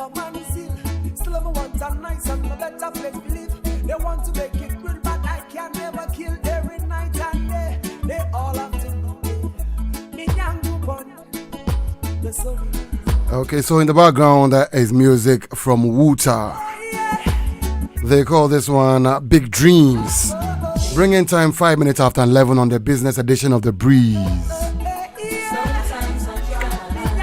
want money still. Still I want a nice and a better place to live. They want to make it real, but I can never kill every night and day. They all have to know me young born. The sun. Okay, so in the background is music from Wuta. They call this one Big Dreams. Bringing time 5 minutes after 11 on the business edition of The Breeze.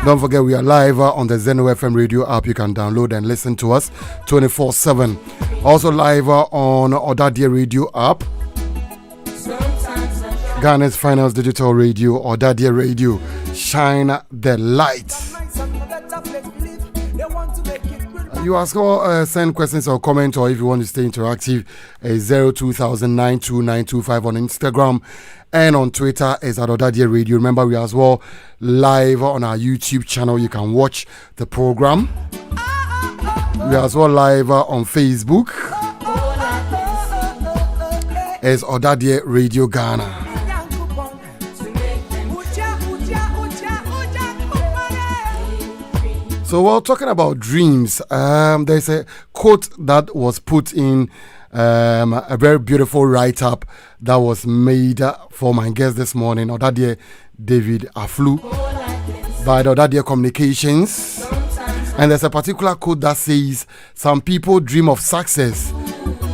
Don't forget we are live on the Zeno FM radio app. You can download and listen to us 24/7. Also live on Ɔdadeɛ radio app. Ghana's finest digital radio, Ɔdadeɛ radio. Shine the light. You ask or send questions or comments, or if you want to stay interactive, 02092925 on Instagram and on Twitter is at Ɔdadeɛ Radio. Remember, we are as well live on our YouTube channel. You can watch the program. We are as well live on Facebook. It's Ɔdadeɛ Radio Ghana. So while talking about dreams, there's a quote that was put in a very beautiful write-up that was made for my guest this morning, Ɔdadeɛ David Afflu, by the Ɔdadeɛ Communications. And there's a particular quote that says, some people dream of success,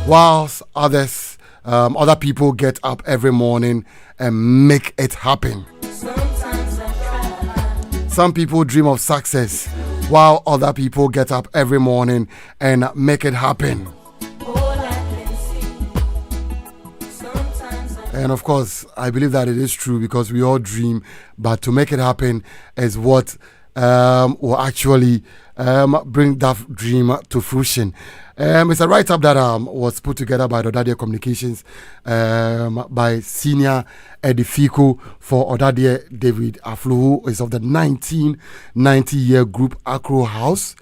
whilst other people get up every morning and make it happen. Some people dream of success, while other people get up every morning and make it happen. And of course, I believe that it is true because we all dream, but to make it happen is what will actually bring that dream to fruition. It's a write-up that was put together by the Ɔdadeɛ Communications by senior edifico for Ɔdadeɛ David Afflu, who is of the 1990-year group Acro House.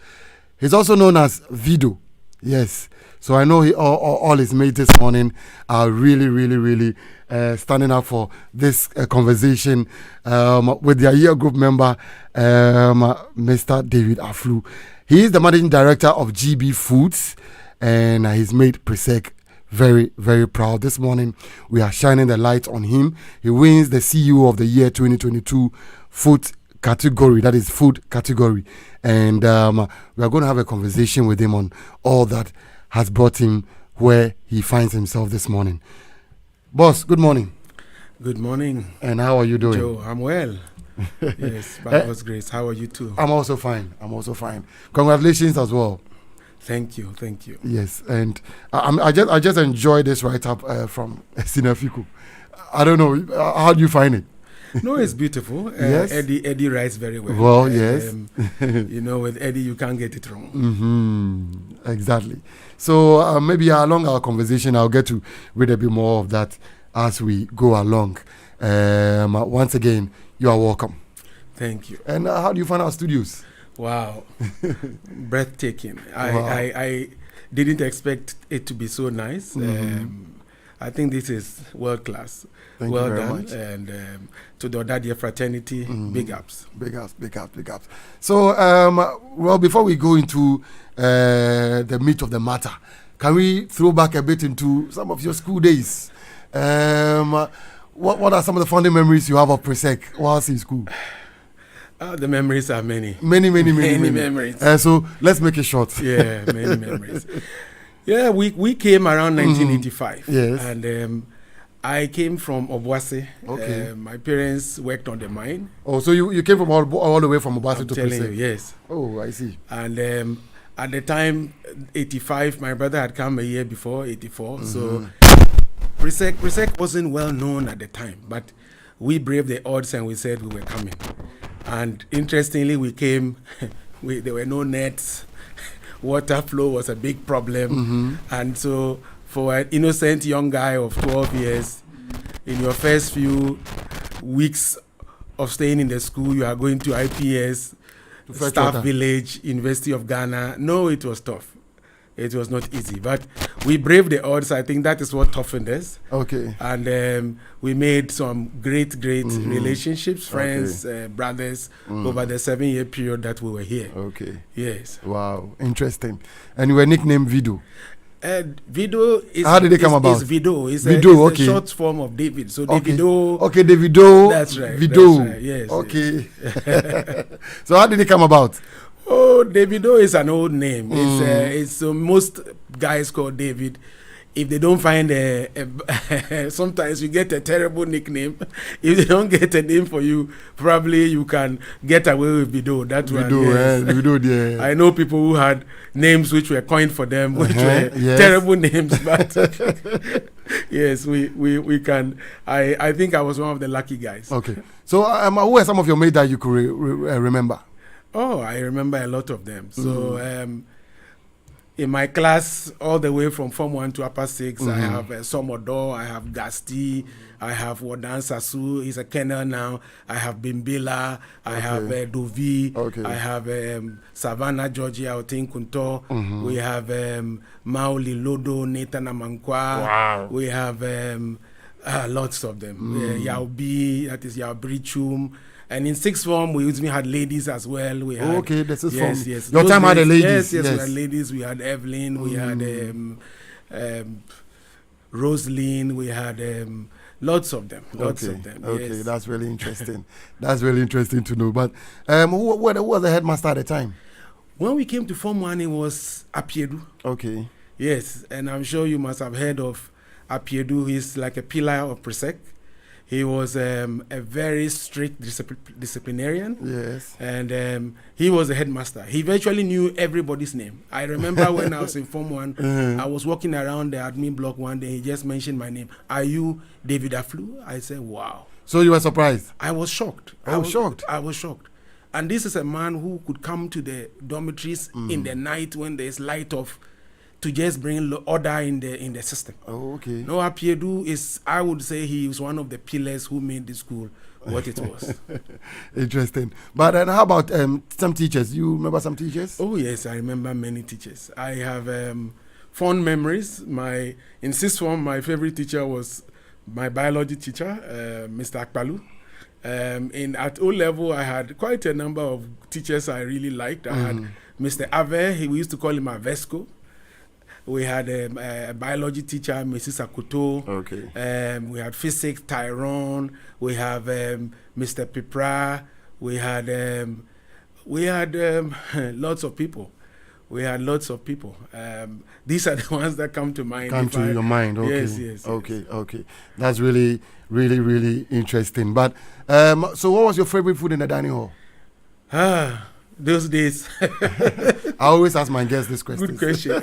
He's also known as Vido. Yes. So I know all his mates this morning are really standing up for this conversation with their year group member, Mr. David Afflu. He is the managing director of GB Foods, and he's made Presec very proud. This morning, we are shining the light on him. He wins the CEO of the Year 2022 food category, that is food category. And we are going to have a conversation with him on all that has brought him where he finds himself this morning. Boss, good morning. Good morning. And how are you doing? Joe, I'm well. Yes, by God's grace. How are you too? I'm also fine. Congratulations as well. Thank you. Yes, and I just enjoy this write-up from Sinafiku. I don't know, how do you find it? No, it's beautiful. Yes. Eddie writes very well. Well, yes. With Eddie, you can't get it wrong. Mm-hmm. Exactly. So maybe along our conversation, I'll get to read a bit more of that as we go along. Once again, you are welcome. Thank you. And how do you find our studios? Wow. Breathtaking. Wow. I didn't expect it to be so nice. Mm-hmm. I think this is world class. Thank well you very done. much. And to the Ɔdadeɛ fraternity, big ups. Big ups. So, well, before we go into the meat of the matter, can we throw back a bit into some of your school days? What are some of the fondest memories you have of Presec whilst in school? The memories are many. Many memories. So let's make it short. Yeah, many memories. Yeah, we came around 1985. Yes. And I came from Obuasi. Okay. My parents worked on the mine. Oh, so you came from all the way from Obuasi to Telling you, Presec? yes. Oh, I see. And at the time, 85, my brother had come a year before, 84. Mm-hmm. So Presec wasn't well known at the time, but we braved the odds and we said we were coming. And interestingly, we came, there were no nets. Water flow was a big problem. Mm-hmm. And so for an innocent young guy of 12 years, in your first few weeks of staying in the school, you are going to IPS, Staff Village, University of Ghana. No, it was tough. it was not easy. But we braved the odds. I think that is what toughened us. Okay. And we made some great relationships, friends, brothers over the 7-year period that we were here. Okay. Yes. Wow. Interesting. And you were nicknamed Vido. Vido is, how did it come about? It's Vido. It's Vido, a short form of David. So okay. Davido. Okay, Davido. That's right. Vido. That's right. Yes. Okay. Yes. So how did it come about? Oh, Davido is an old name. It's most guys call David. If they don't find sometimes you get a terrible nickname. If they don't get a name for you, probably you can get away with Vido. That one. Vido, yeah. I know people who had names which were coined for them, which were terrible names. But yes, we can. I think I was one of the lucky guys. Okay. So who were some of your mates that you could remember? Oh, I remember a lot of them. So in my class, all the way from Form 1 to Upper 6, I have Somodo, I have Gasti, I have Wadan Sasu, he's a Kenner now. I have Bimbila, I have Dovi, I have Savannah, Georgia, Otin Kunto. We have Mauli Lodo, Nathan Amankwa. Wow. We have lots of them. Yaubi, that is Yaubrichum. And in sixth form, we usually had ladies as well. We had, okay, this is yes, from yes. Your time had the ladies. Yes, we had ladies. We had Evelyn. We had Rosaline. We had lots of them. Lots of them. Okay, yes. That's really interesting. That's really interesting to know. But who was the headmaster at the time? When we came to Form 1, it was Apiedu. Okay. Yes, and I'm sure you must have heard of Apiedu. He's like a pillar of Presec. He was a very strict disciplinarian. Yes. And he was a headmaster. He virtually knew everybody's name. I remember when I was in Form 1, I was walking around the admin block one day. He just mentioned my name. Are you David Afflu? I said, wow. So you were surprised? I was shocked. I was shocked. And this is a man who could come to the dormitories in the night when there's light off, to just bring order in the system. Oh, okay. No, Apiedu is, I would say he was one of the pillars who made the school what it was. Interesting. But then how about some teachers? You remember some teachers? Oh, yes, I remember many teachers. I have fond memories. In sixth form, my favorite teacher was my biology teacher, Mr. Akpalu. At O level, I had quite a number of teachers I really liked. I had Mr. Ave, we used to call him Avesco. We had a biology teacher, Mrs. Akuto. Okay. We had physics, Tyrone. We have Mr. Pipra. We had lots of people. These are the ones that come to mind. Come to your mind. Okay. Yes. Okay. That's really, really, really interesting. But so, what was your favorite food in the dining hall? Those days. I always ask my guests this question. Good question.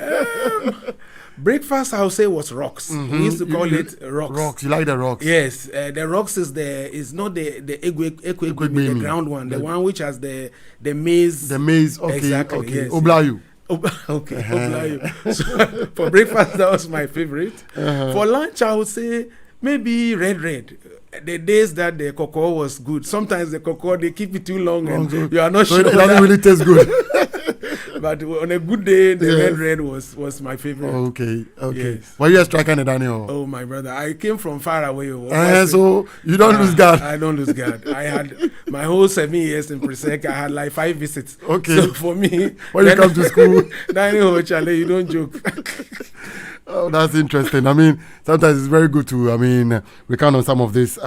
Breakfast, I would say, was rocks. We used to call it rocks. Rocks. You like the rocks? Yes. The rocks is not the the ground one. The one which has the maize. The maize. Okay. Exactly. Okay. Yes. Oblayu. Okay. Oblayu. So for breakfast, that was my favorite. For lunch, I would say maybe red. The days that the cocoa was good, sometimes the cocoa they keep it too long and you are not sure. It doesn't really taste good. But on a good day, the red was my favorite. Okay. Yes. Were you a striker in the dining hall? Oh, my brother, I came from far away. So you don't lose guard. I don't lose guard. I had my whole 7 years in Presec. I had like 5 visits. Okay. So for me, when you come to school, dining hall, Charlie, you don't joke. Oh, that's interesting. I mean, sometimes it's very good to, recount on some of these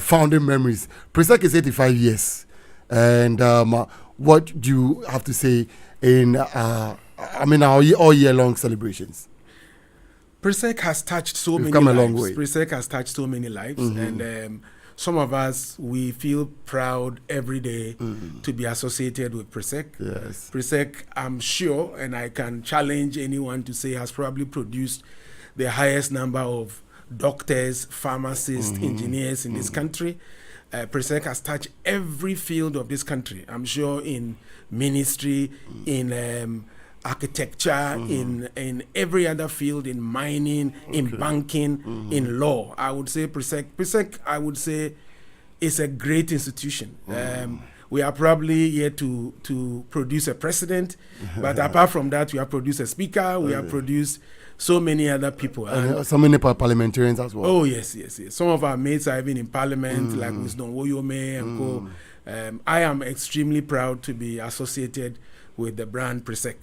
founding memories. Presec is 85 years. And what do you have to say in, our all year long celebrations? Presec has touched so many come lives. A long way. Presec has touched so many lives. And some of us, we feel proud every day to be associated with Presec. Yes. Presec, I'm sure, and I can challenge anyone to say, has probably produced the highest number of doctors, pharmacists, engineers in this country. Presec has touched every field of this country. I'm sure in ministry, in architecture, in every other field, in mining, in banking, in law. I would say Presec, I would say, is a great institution. we are probably yet to produce a president. But apart from that, we have produced a speaker. We have produced so many other people. And so many parliamentarians as well. Oh, yes. Some of our mates are even in parliament, like Wisdom Woyome and co. I am extremely proud to be associated with the brand Presec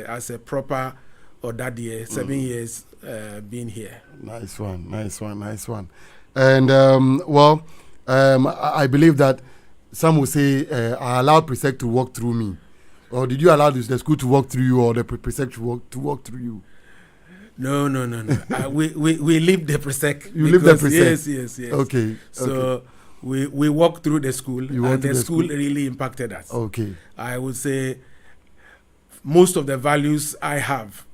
as a proper Ɔdadeɛ, 7 years being here. Nice one. And I believe that some will say I allowed Presec to walk through me, or did you allow the school to walk through you, or the Presec to walk through you? No. We leave the Presec. You leave the Presec. Yes. Okay. So we walk through the school, and the school really impacted us. Okay. I would say most of the values I have,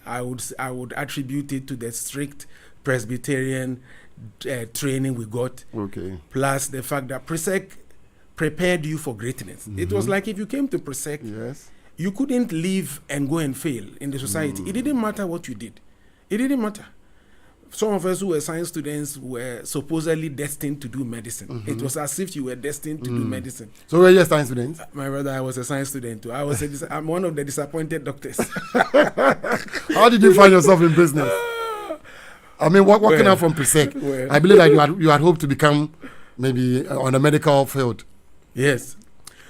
I would attribute it to the strict Presbyterian training we got. Okay. Plus the fact that Presec prepared you for greatness. It was like if you came to Presec, yes, you couldn't leave and go and fail in the society. It didn't matter what you did. It didn't matter. Some of us who were science students were supposedly destined to do medicine. It was as if you were destined to do medicine. So were you a science student? My brother, I was a science student too. I'm one of the disappointed doctors. How did you find yourself in business? I mean, what came out from Presec? I believe that you had hoped to become maybe on the medical field. Yes.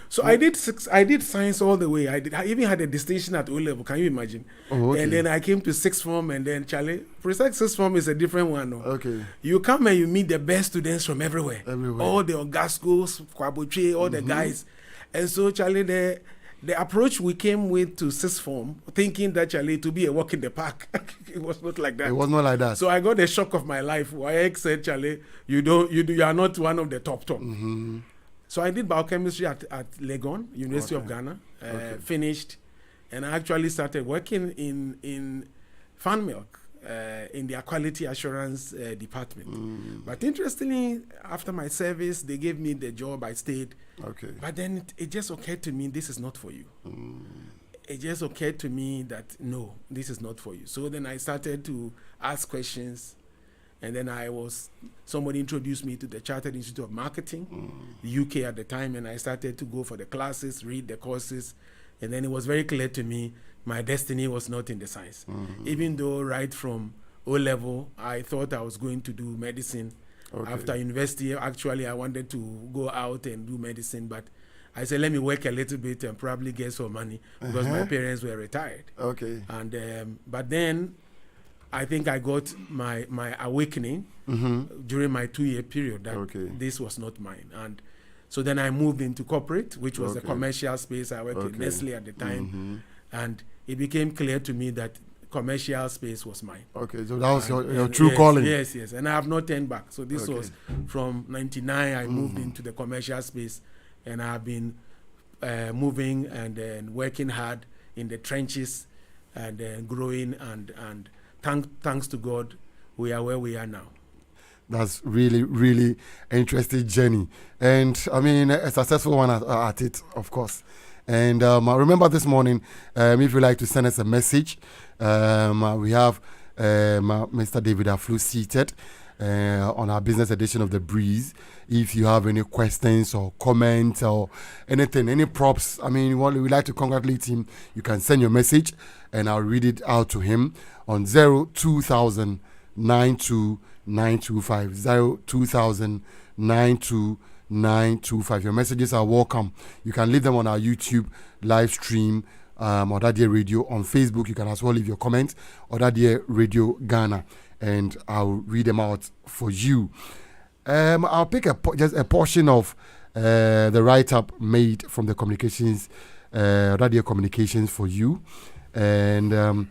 So I did science all the way. I even had a distinction at O level. Can you imagine? Oh, okay. And then I came to sixth form, and then Presec sixth form is a different one. No? Okay. You come and you meet the best students from everywhere. All the Ogascos, Kwaboche, all the guys. And so the approach we came with to sixth form, thinking that to be a walk in the park, it was not like that. It was not like that. So I got the shock of my life. YX said, you are not one of the top. So I did biochemistry at Legon, University of Ghana, finished, and I actually started working in Fan Milk in their quality assurance department. But interestingly, after my service, they gave me the job, I stayed. Okay. But then it just occurred to me, this is not for you. It just occurred to me that, no, this is not for you. So then I started to ask questions. And then somebody introduced me to the Chartered Institute of Marketing, the UK at the time, and I started to go for the classes, read the courses, and then it was very clear to me my destiny was not in the science. Even though right from O level, I thought I was going to do medicine. Okay. After university, actually, I wanted to go out and do medicine, but I said, let me work a little bit and probably get some money because my parents were retired. Okay. And but then I think I got my awakening during my 2-year period that this was not mine. And so then I moved into corporate, which was the commercial space. I worked in Nestle at the time. And it became clear to me that commercial space was mine. Okay, so that was your true calling. Yes. And I have not turned back. So this was from 99, I moved into the commercial space. And I have been moving and then working hard in the trenches and then growing and thanks to God, we are where we are now. That's really, really interesting journey. And I mean, a successful one at it, of course. And I remember this morning, if you'd like to send us a message, we have Mr. David Afflu seated on our business edition of The Breeze. If you have any questions or comments or anything, any props, I mean, we'd like to congratulate him, you can send your message and I'll read it out to him on 02000 92925 02000 92925. Your messages are welcome. You can leave them on our YouTube live stream, Ɔdadeɛ Radio. On Facebook, you can as well leave your comments, Ɔdadeɛ Radio Ghana, and I'll read them out for you. I'll pick just a portion of the write-up made from the communications, Ɔdadeɛ Communications for you. And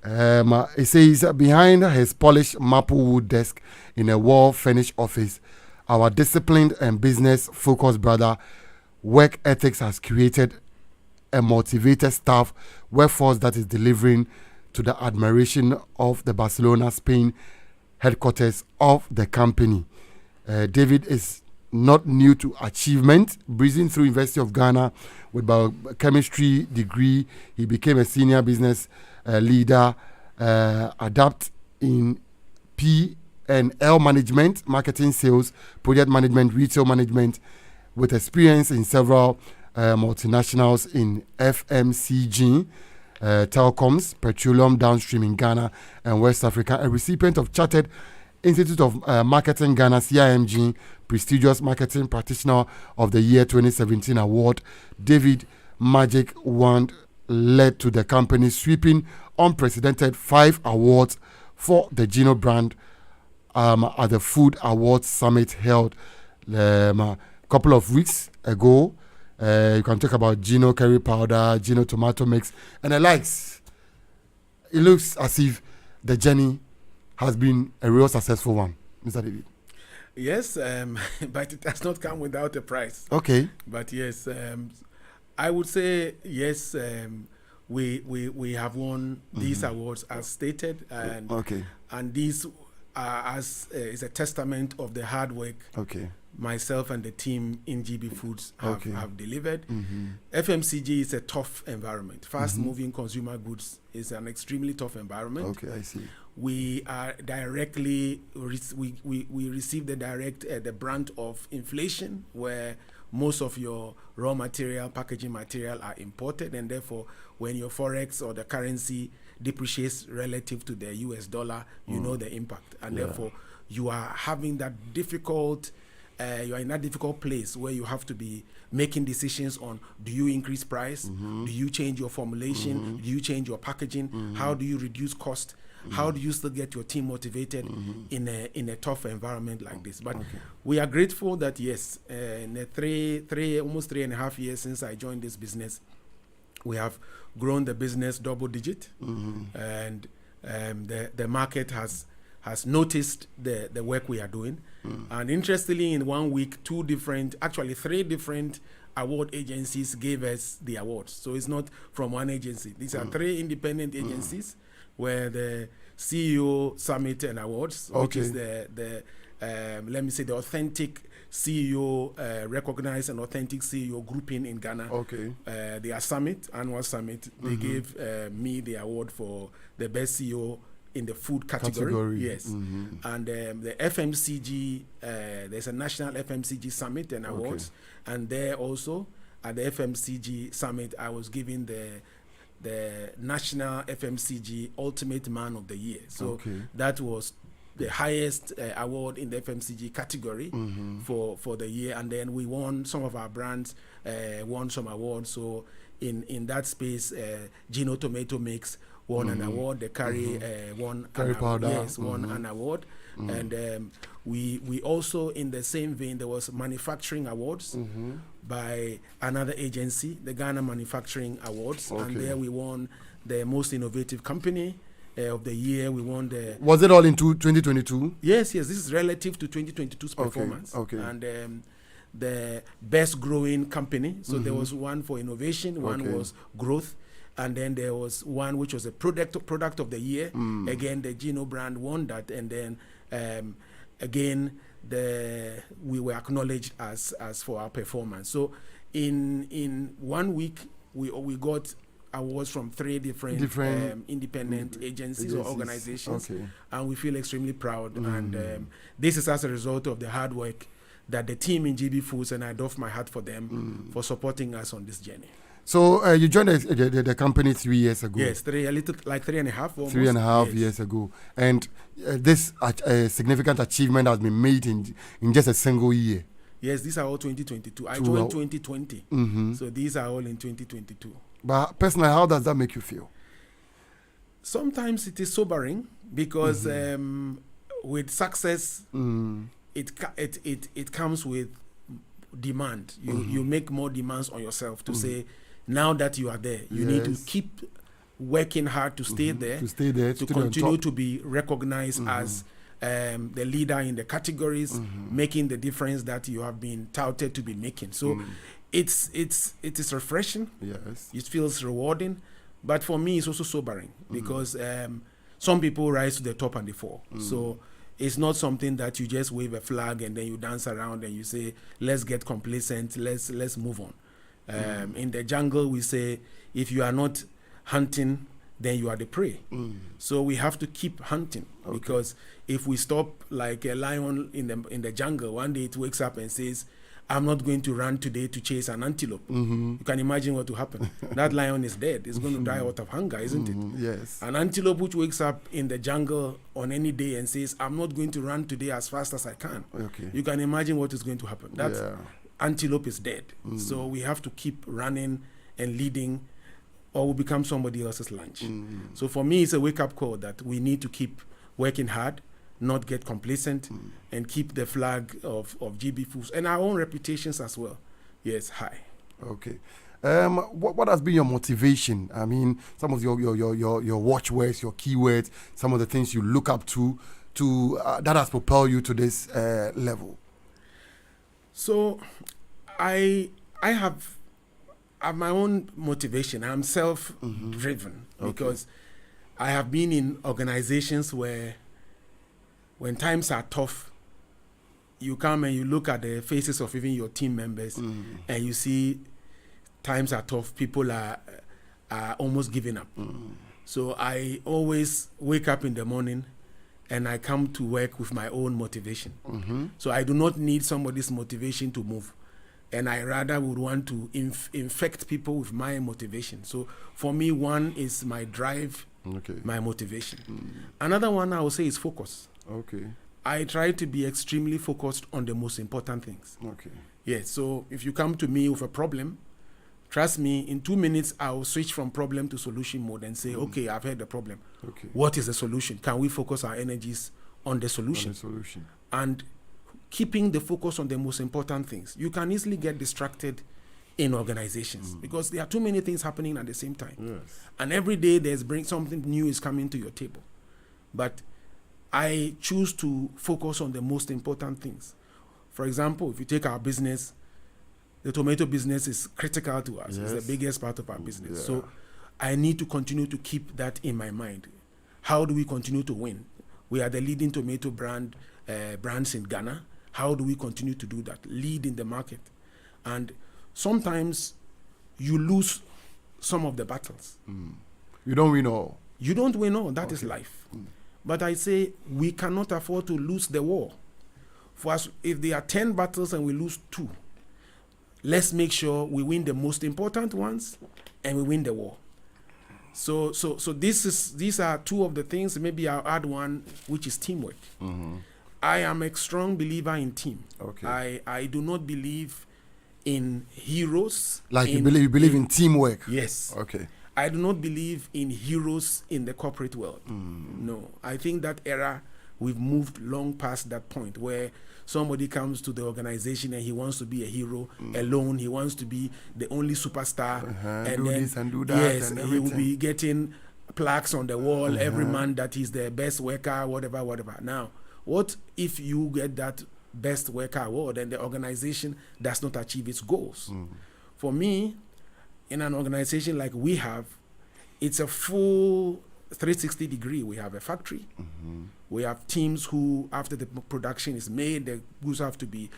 it says, behind his polished maple wood desk in a wall-furnished office, our disciplined and business-focused brother, work ethics has created a motivated staff workforce that is delivering to the admiration of the Barcelona, Spain headquarters of the company. David is not new to achievement. Breezing through University of Ghana with biochemistry degree, he became a senior business leader, adapt in P&L management, marketing, sales, project management, retail management, with experience in several multinationals in FMCG, telecoms, petroleum downstream in Ghana and West Africa, a recipient of Chartered Institute of Marketing Ghana CIMG prestigious Marketing Practitioner of the Year 2017 award. David Magic Wand led to the company sweeping unprecedented 5 awards for the Gino brand at the Food Awards Summit held a couple of weeks ago. You can talk about Gino curry powder, Gino tomato mix, and the likes. It looks as if the journey has been a real successful one, Mr. David. Yes, but it has not come without a price. Okay. But yes, I would say yes. We have won these awards as stated, and and these are is a testament of the hard work. Myself and the team in GB Foods have delivered. FMCG is a tough environment. Fast-moving consumer goods is an extremely tough environment. Okay, I see. We are directly we receive the direct the brunt of inflation, where most of your raw material, packaging material are imported, and therefore when your forex or the currency depreciates relative to the US dollar, you know the impact, and therefore you are having that difficult. You are in that difficult place where you have to be making decisions on: do you increase price? Do you change your formulation? Do you change your packaging? How do you reduce cost? How do you still get your team motivated in a tough environment like this? But we are grateful that yes, in the almost 3.5 years since I joined this business, we have grown the business double digit, and the market has noticed the work we are doing. And interestingly, in 1 week, 3 different award agencies gave us the awards. So it's not from one agency. These are 3 independent agencies where the CEO Summit and Awards, which is the let me say the authentic CEO, recognized and authentic CEO grouping in Ghana. Their annual summit, they gave me the award for the best CEO in the food category. Yes. And the FMCG, there's a national FMCG summit and awards, and there also at the FMCG summit I was given the national FMCG ultimate man of the year. So that was the highest award in the FMCG category for the year, and then we won, some of our brands won some awards. So in that space, Gino tomato mix won an award. The curry won curry powder. Yes, won an award. And we also, in the same vein, there was manufacturing awards by another agency, the Ghana Manufacturing Awards, and there we won the most innovative company of the year. We won the. Was it all in 2022? Yes. This is relative to 2022's performance. And the best growing company. So there was one for innovation, one was growth. And then there was one which was a product of the year. Again, the Gino brand won that, and then again we were acknowledged as for our performance. So in 1 week we got awards from 3 different independent agencies or organizations, and we feel extremely proud. And this is as a result of the hard work that the team in GB Foods, and I doff my hat for them for supporting us on this journey. So you joined the company 3 years ago. Yes, 3.5 almost. 3.5 years ago. And this significant achievement has been made in just a single year. Yes, these are all 2022. I joined 2020. So these are all in 2022. But personally, how does that make you feel? Sometimes it is sobering because with success, it comes with demand. You make more demands on yourself to say, now that you are there, you need to keep working hard to stay there, to continue to be recognized as the leader in the categories, making the difference that you have been touted to be making. So it is refreshing. Yes, it feels rewarding, but for me it's also sobering because some people rise to the top and they fall. So it's not something that you just wave a flag and then you dance around and you say, let's get complacent, let's move on. In the jungle, we say, if you are not hunting, then you are the prey. So we have to keep hunting because if we stop like a lion in the jungle, one day it wakes up and says, I'm not going to run today to chase an antelope. You can imagine what will happen. That lion is dead. It's going to die out of hunger, isn't it? Yes. An antelope which wakes up in the jungle on any day and says, I'm not going to run today as fast as I can. Okay. You can imagine what is going to happen. That antelope is dead. So we have to keep running and leading, or we become somebody else's lunch. So for me, it's a wake-up call that we need to keep working hard, not get complacent, and keep the flag of GB Foods and our own reputations as well, yes, high. Okay. What has been your motivation? I mean, some of your watchwords, your keywords, some of the things you look up to that has propelled you to this level. So, I have my own motivation. I'm self-driven because I have been in organizations where, when times are tough, you come and you look at the faces of even your team members, and you see times are tough. People are almost giving up. So I always wake up in the morning and I come to work with my own motivation. So I do not need somebody's motivation to move. And I rather would want to infect people with my motivation. So for me, one is my drive, my motivation. Another one I would say is focus. Okay. I try to be extremely focused on the most important things. Okay. Yes, so if you come to me with a problem, trust me, in 2 minutes, I will switch from problem to solution mode and say, okay, I've heard the problem. Okay. What is the solution? Can we focus our energies on the solution? And keeping the focus on the most important things. You can easily get distracted in organizations because there are too many things happening at the same time. Yes. And every day something new is coming to your table. But I choose to focus on the most important things. For example, if you take our business, the tomato business is critical to us. Yes. It's the biggest part of our business. Yeah. So I need to continue to keep that in my mind. How do we continue to win? We are the leading tomato brands in Ghana. How do we continue to do that? Lead in the market. And sometimes you lose some of the battles. You don't win all. You don't win all. That is life. But I say we cannot afford to lose the war. For us, if there are 10 battles and we lose 2, let's make sure we win the most important ones and we win the war. So these are 2 of the things. Maybe I'll add one, which is teamwork. I am a strong believer in team. Okay. I do not believe in heroes. Like you believe in teamwork. Yes. Okay. I do not believe in heroes in the corporate world. No. I think that era, we've moved long past that point where somebody comes to the organization and he wants to be a hero alone. He wants to be the only superstar. And do this and do that. Yes, and he will be getting plaques on the wall every month that he's the best worker, whatever. Now, what if you get that best worker award and the organization does not achieve its goals? For me, in an organization like we have, it's a full 360 degree. We have a factory. We have teams who, after the production is made, the goods have to be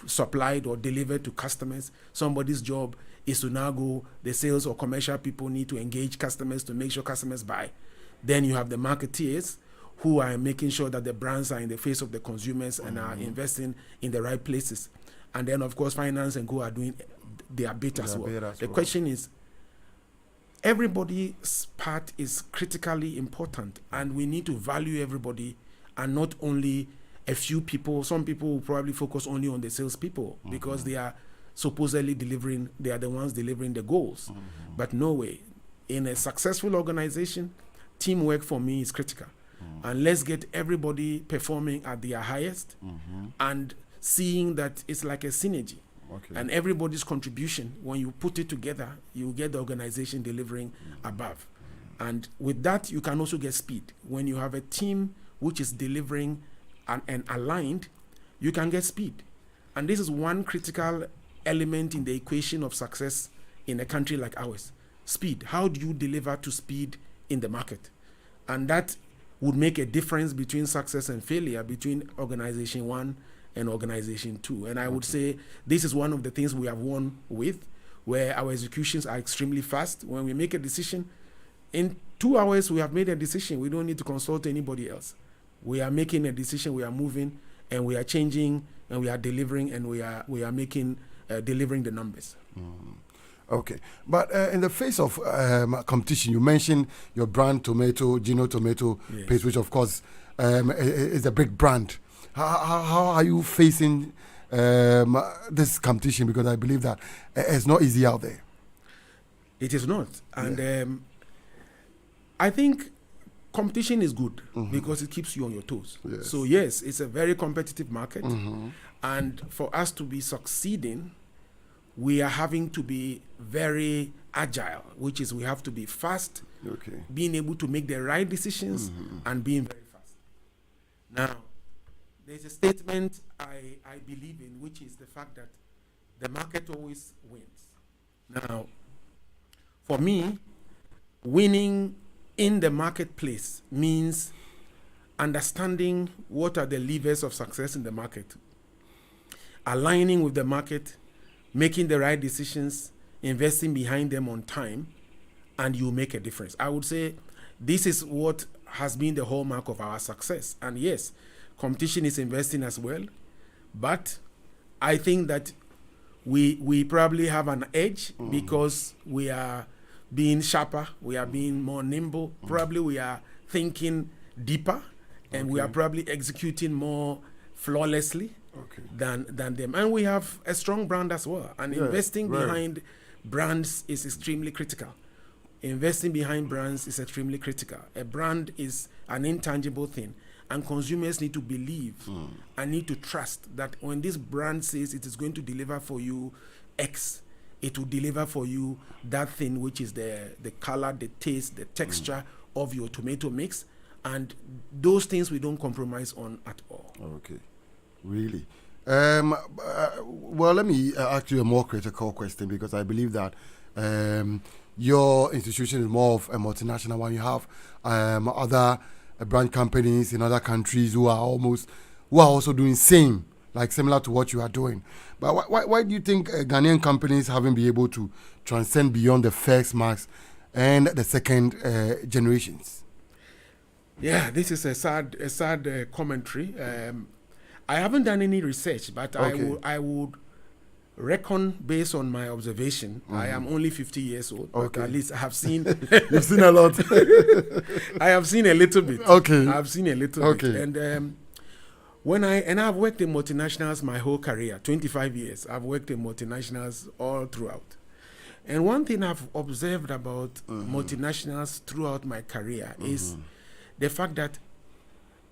supplied or delivered to customers. Somebody's job is to now go, the sales or commercial people need to engage customers to make sure customers buy. Then you have the marketeers who are making sure that the brands are in the face of the consumers and are investing in the right places. And then, of course, finance and co are doing their bit as well. The question is, everybody's part is critically important, and we need to value everybody and not only a few people. Some people will probably focus only on the salespeople because they are supposedly delivering, they are the ones delivering the goals. But no way. In a successful organization, teamwork for me is critical. And let's get everybody performing at their highest and seeing that it's like a synergy. And everybody's contribution, when you put it together, you get the organization delivering above. And with that, you can also get speed. When you have a team which is delivering and aligned, you can get speed. And this is one critical element in the equation of success in a country like ours. Speed. How do you deliver to speed in the market? And that would make a difference between success and failure between organization 1 and organization 2. And I would say this is one of the things we have won with, where our executions are extremely fast. When we make a decision, in 2 hours we have made a decision. We don't need to consult anybody else. We are making a decision, we are moving, and we are changing and we are delivering, and we are making delivering the numbers. Okay, but in the face of competition, you mentioned your brand tomato, Gino Tomato Paste, which of course is a big brand. How are you facing this competition? Because I believe that it's not easy out there. It is not, and I think competition is good because it keeps you on your toes. Yes. So yes, it's a very competitive market, and for us to be succeeding, we are having to be very agile, which is we have to be fast, being able to make the right decisions, and being very fast. Now, there's a statement I believe in, which is the fact that the market always wins. Now, for me, winning in the marketplace means understanding what are the levers of success in the market, aligning with the market, making the right decisions, investing behind them on time, and you make a difference. I would say this is what has been the hallmark of our success. And yes, competition is investing as well, but I think that we probably have an edge because we are being sharper, we are being more nimble, probably we are thinking deeper, and we are probably executing more flawlessly than them. And we have a strong brand as well. And investing behind brands is extremely critical. Investing behind brands is extremely critical. A brand is an intangible thing, and consumers need to believe and need to trust that when this brand says it is going to deliver for you X, it will deliver for you that thing, which is the color, the taste, the texture of your tomato mix. And those things we don't compromise on at all. Okay, really. Well, let me ask you a more critical question, because I believe that your institution is more of a multinational one. You have other brand companies in other countries who are also doing same, like similar to what you are doing. But why do you think Ghanaian companies haven't been able to transcend beyond the first marks and the second generations? Yeah, this is a sad commentary. I haven't done any research, but I would reckon based on my observation. I am only 50 years old, but at least I have seen. You've seen a lot. I have seen a little bit. Okay. I've seen a little bit, and I've worked in multinationals my whole career, 25 years. I've worked in multinationals all throughout. And one thing I've observed about multinationals throughout my career is the fact that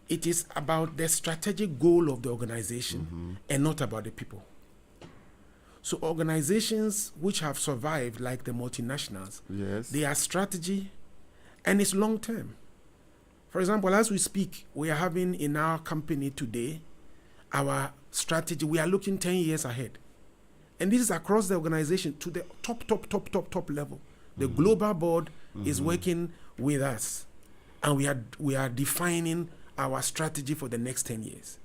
it is about the strategic goal of the organization and not about the people. So organizations which have survived, like the multinationals, their strategy, and it's long term. For example, as we speak, we are having in our company today, our strategy, we are looking 10 years ahead. And this is across the organization to the top level. The global board is working with us, and we are defining our strategy for the next 10 years.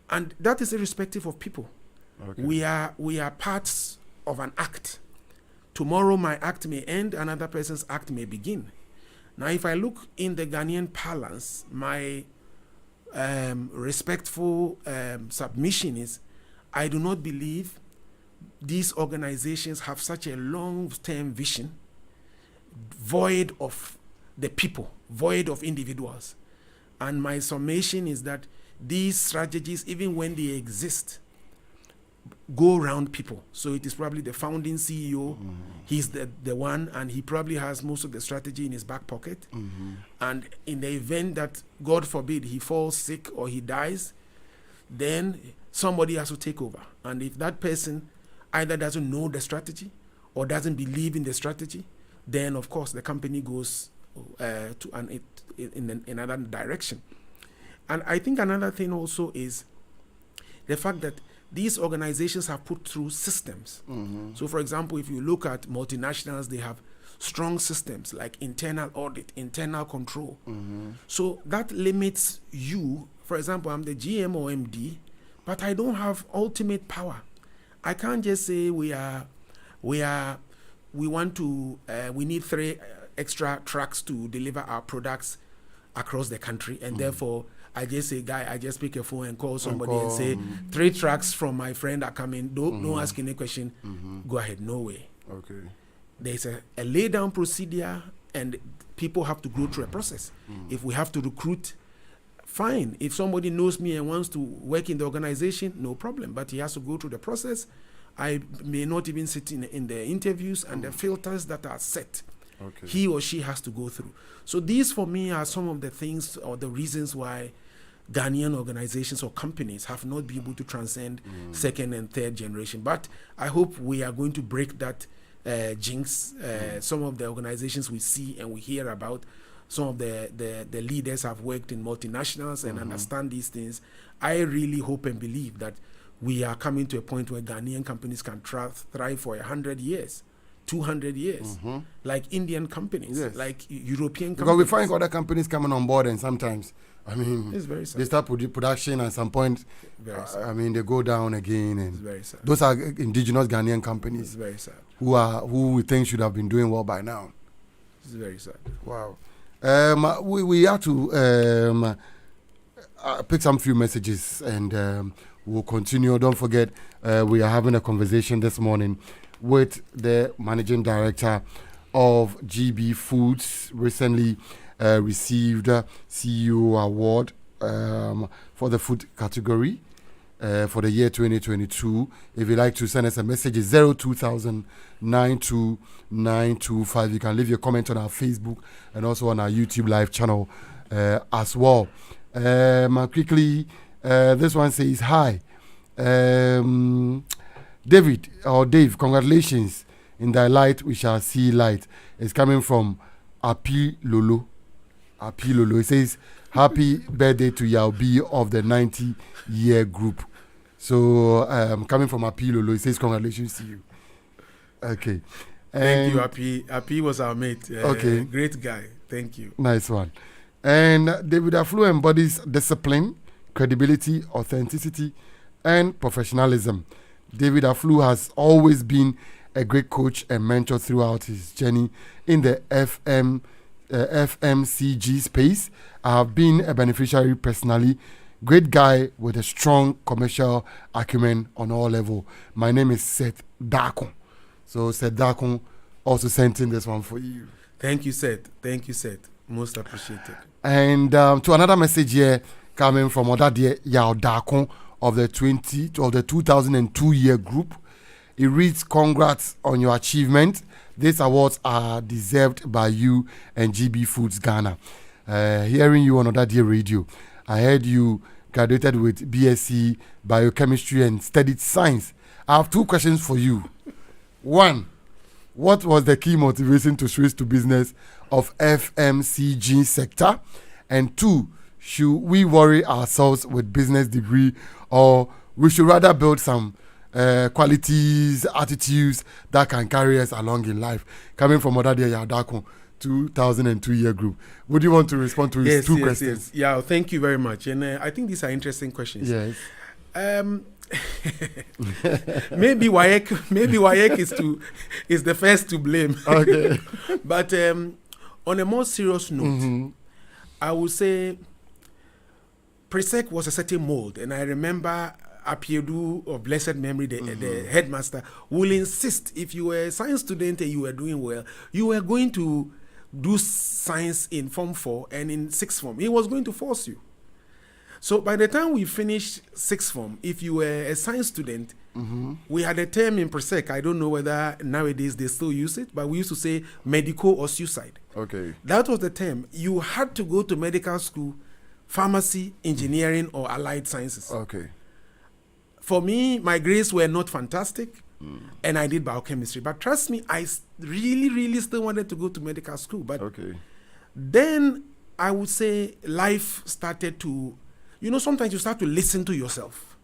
And that is irrespective of people. We are parts of an act. Tomorrow my act may end, another person's act may begin. Now, if I look in the Ghanaian parlance, my respectful submission is, I do not believe these organizations have such a long-term vision, void of the people, void of individuals. And my summation is that these strategies, even when they exist, go around people. So it is probably the founding CEO, he's the one, and he probably has most of the strategy in his back pocket. And in the event that, God forbid, he falls sick or he dies, then somebody has to take over. And if that person either doesn't know the strategy or doesn't believe in the strategy, then of course the company goes in another direction. And I think another thing also is the fact that these organizations have put through systems. So for example, if you look at multinationals, they have strong systems like internal audit, internal control. So that limits you. For example, I'm the GM or MD, but I don't have ultimate power. I can't just say we need 3 extra trucks to deliver our products across the country, and therefore I just say, guy, I just pick a phone and call somebody and say, 3 tracks from my friend are coming. Don't ask any question. Go ahead. No way. Okay. There's a lay down procedure, and people have to go through a process. If we have to recruit, fine. If somebody knows me and wants to work in the organization, no problem. But he has to go through the process. I may not even sit in the interviews and the filters that are set. Okay. He or she has to go through. So these, for me, are some of the things or the reasons why Ghanaian organizations or companies have not been able to transcend second and third generation. But I hope we are going to break that jinx. Some of the organizations we see and we hear about, some of the leaders have worked in multinationals and understand these things. I really hope and believe that we are coming to a point where Ghanaian companies can thrive for 100 years. 200 years, like Indian companies, like European companies. Because we find other companies coming on board, and sometimes, I mean, it's very sad. They start production, and at some point, I mean, they go down again. And it's very sad. Those are indigenous Ghanaian companies. It's very sad. Who we think should have been doing well by now. It's very sad. Wow. We have to pick some few messages, and we'll continue. Don't forget, we are having a conversation this morning with the managing director of GB Foods. Recently received a CEO award for the food category for the year 2022. If you'd like to send us a message, it's 02000 92925. You can leave your comment on our Facebook and also on our YouTube live channel as well. Quickly, this one says, hi. Dave, congratulations. In thy light, we shall see light. It's coming from Api Lolo. It says, happy birthday to Yaubi of the 90-year group. So, coming from Api Lolo, it says, congratulations to you. Okay. Thank you, Api. Api was our mate. Okay. Great guy. Thank you. Nice one. And David Afflu embodies discipline, credibility, authenticity, and professionalism. David Afflu has always been a great coach and mentor throughout his journey in the FMCG space. I have been a beneficiary personally. Great guy with a strong commercial acumen on all levels. My name is Seth Dakon. So Seth Dakon also sent in this one for you. Thank you, Seth. Most appreciated. And to another message here coming from Ɔdadeɛ Dakon of the 2002 year group. It reads, congrats on your achievement. These awards are deserved by you and GB Foods Ghana. Hearing you on Ɔdadeɛ Radio, I heard you graduated with BSc Biochemistry and studied science. I have 2 questions for you. 1, what was the key motivation to switch to business of FMCG sector? And 2, should we worry ourselves with business degree, or we should rather build some qualities, attitudes that can carry us along in life? Coming from Ɔdadeɛ Dakon, 2002 year group. Would you want to respond to his 2 questions? Yes. Yeah, thank you very much. And I think these are interesting questions. Yes. Maybe WAEC is the first to blame. Okay. But on a more serious note, I would say Presec was a certain mold, and I remember Apiedu of blessed memory, the headmaster, will insist if you were a science student and you were doing well, you were going to do science in Form 4 and in 6th form. He was going to force you. So by the time we finished 6th form, if you were a science student, we had a term in Presec. I don't know whether nowadays they still use it, but we used to say medical or suicide. Okay. That was the term. You had to go to medical school, pharmacy, engineering, or allied sciences. Okay. For me, my grades were not fantastic, and I did biochemistry. But trust me, I really still wanted to go to medical school. But then I would say life started to, sometimes you start to listen to yourself.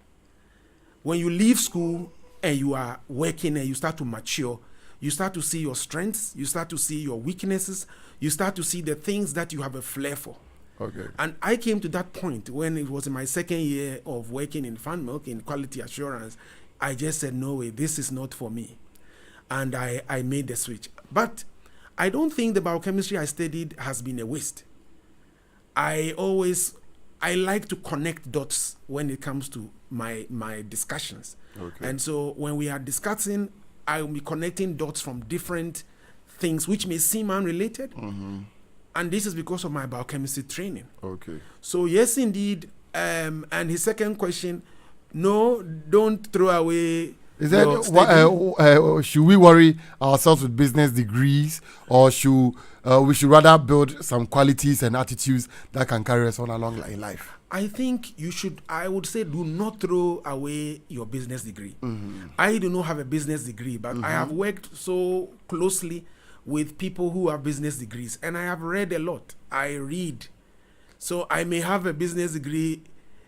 When you leave school and you are working and you start to mature, you start to see your strengths, you start to see your weaknesses, you start to see the things that you have a flair for. Okay. And I came to that point when it was in my 2nd year of working in Fan Milk in quality assurance. I just said, no way, this is not for me. And I made the switch. But I don't think the biochemistry I studied has been a waste. I always I like to connect dots when it comes to my discussions. Okay. And so when we are discussing, I will be connecting dots from different things which may seem unrelated. And this is because of my biochemistry training. Okay. So yes, indeed. And his second question, no, don't throw away. Is that should we worry ourselves with business degrees, or should we should rather build some qualities and attitudes that can carry us on along in life? I think you should. I would say, do not throw away your business degree. I do not have a business degree, but I have worked so closely with people who have business degrees, and I have read a lot. I read, so I may have a business degree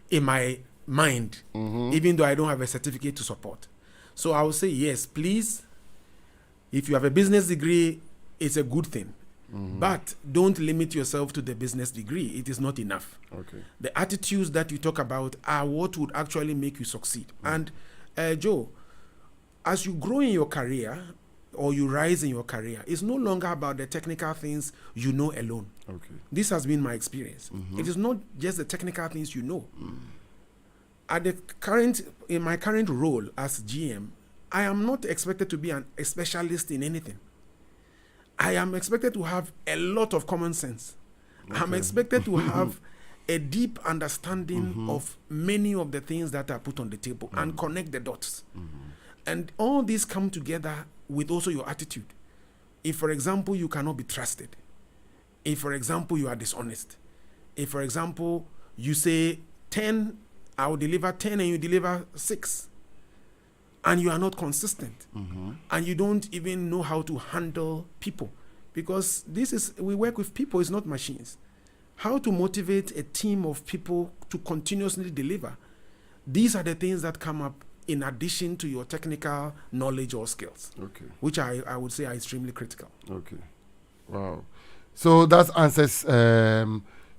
in my mind, even though I don't have a certificate to support. So I would say, yes, please, if you have a business degree, it's a good thing. But don't limit yourself to the business degree. It is not enough. Okay. The attitudes that you talk about are what would actually make you succeed. And Joe, as you grow in your career or you rise in your career, it's no longer about the technical things you know alone. Okay. This has been my experience. It is not just the technical things you know. In my current role as GM, I am not expected to be a specialist in anything. I am expected to have a lot of common sense. Okay. I'm expected to have a deep understanding of many of the things that are put on the table and connect the dots. And all these come together with also your attitude. If, for example, you cannot be trusted, if, for example, you are dishonest, if, for example, you say 10, I will deliver 10 and you deliver 6, and you are not consistent, and you don't even know how to handle people, because we work with people, it's not machines. How to motivate a team of people to continuously deliver. These are the things that come up in addition to your technical knowledge or skills, which I would say are extremely critical. Okay. Wow. So that answers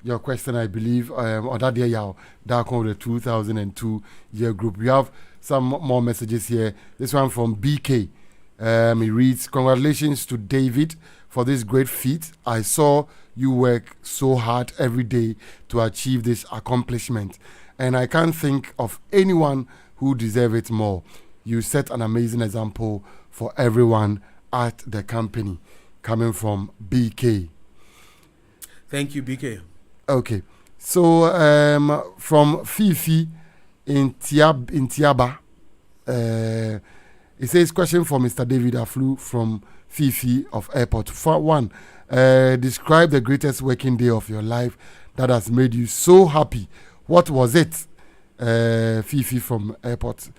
your question, I believe. Ɔdadeɛ Yao, that come with the 2002 year group. We have some more messages here. This one from BK. He reads, "Congratulations to David for this great feat. I saw you work so hard every day to achieve this accomplishment, and I can't think of anyone who deserves it more. You set an amazing example for everyone at the company." Coming from BK. Thank you, BK. Okay. So from Fifi in Tiaba, it says, question for Mr. David Afflu from Fifi of Airport. For one, describe the greatest working day of your life that has made you so happy. What was it? Fifi from Airport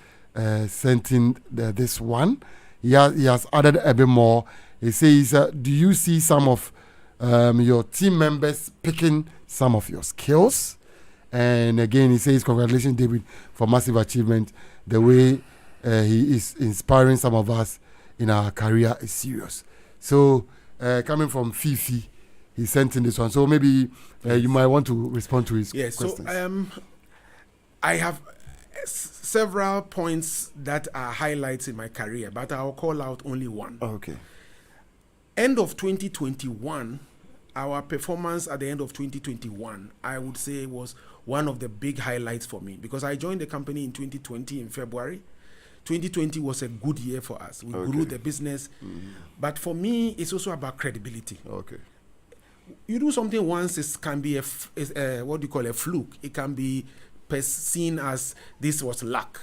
sent in this one. He has added a bit more. He says, do you see some of your team members picking some of your skills? And again, he says, congratulations, David, for massive achievement. The way he is inspiring some of us in our career is serious. So, coming from Fifi, he sent in this one. So maybe you might want to respond to his questions. So I have several points that are highlights in my career, but I'll call out only one. Okay. End of 2021, our performance at the end of 2021, I would say, was one of the big highlights for me, because I joined the company in 2020 in February. 2020 was a good year for us. We grew the business. But for me, it's also about credibility. Okay. You do something once, it can be a fluke. It can be seen as this was luck.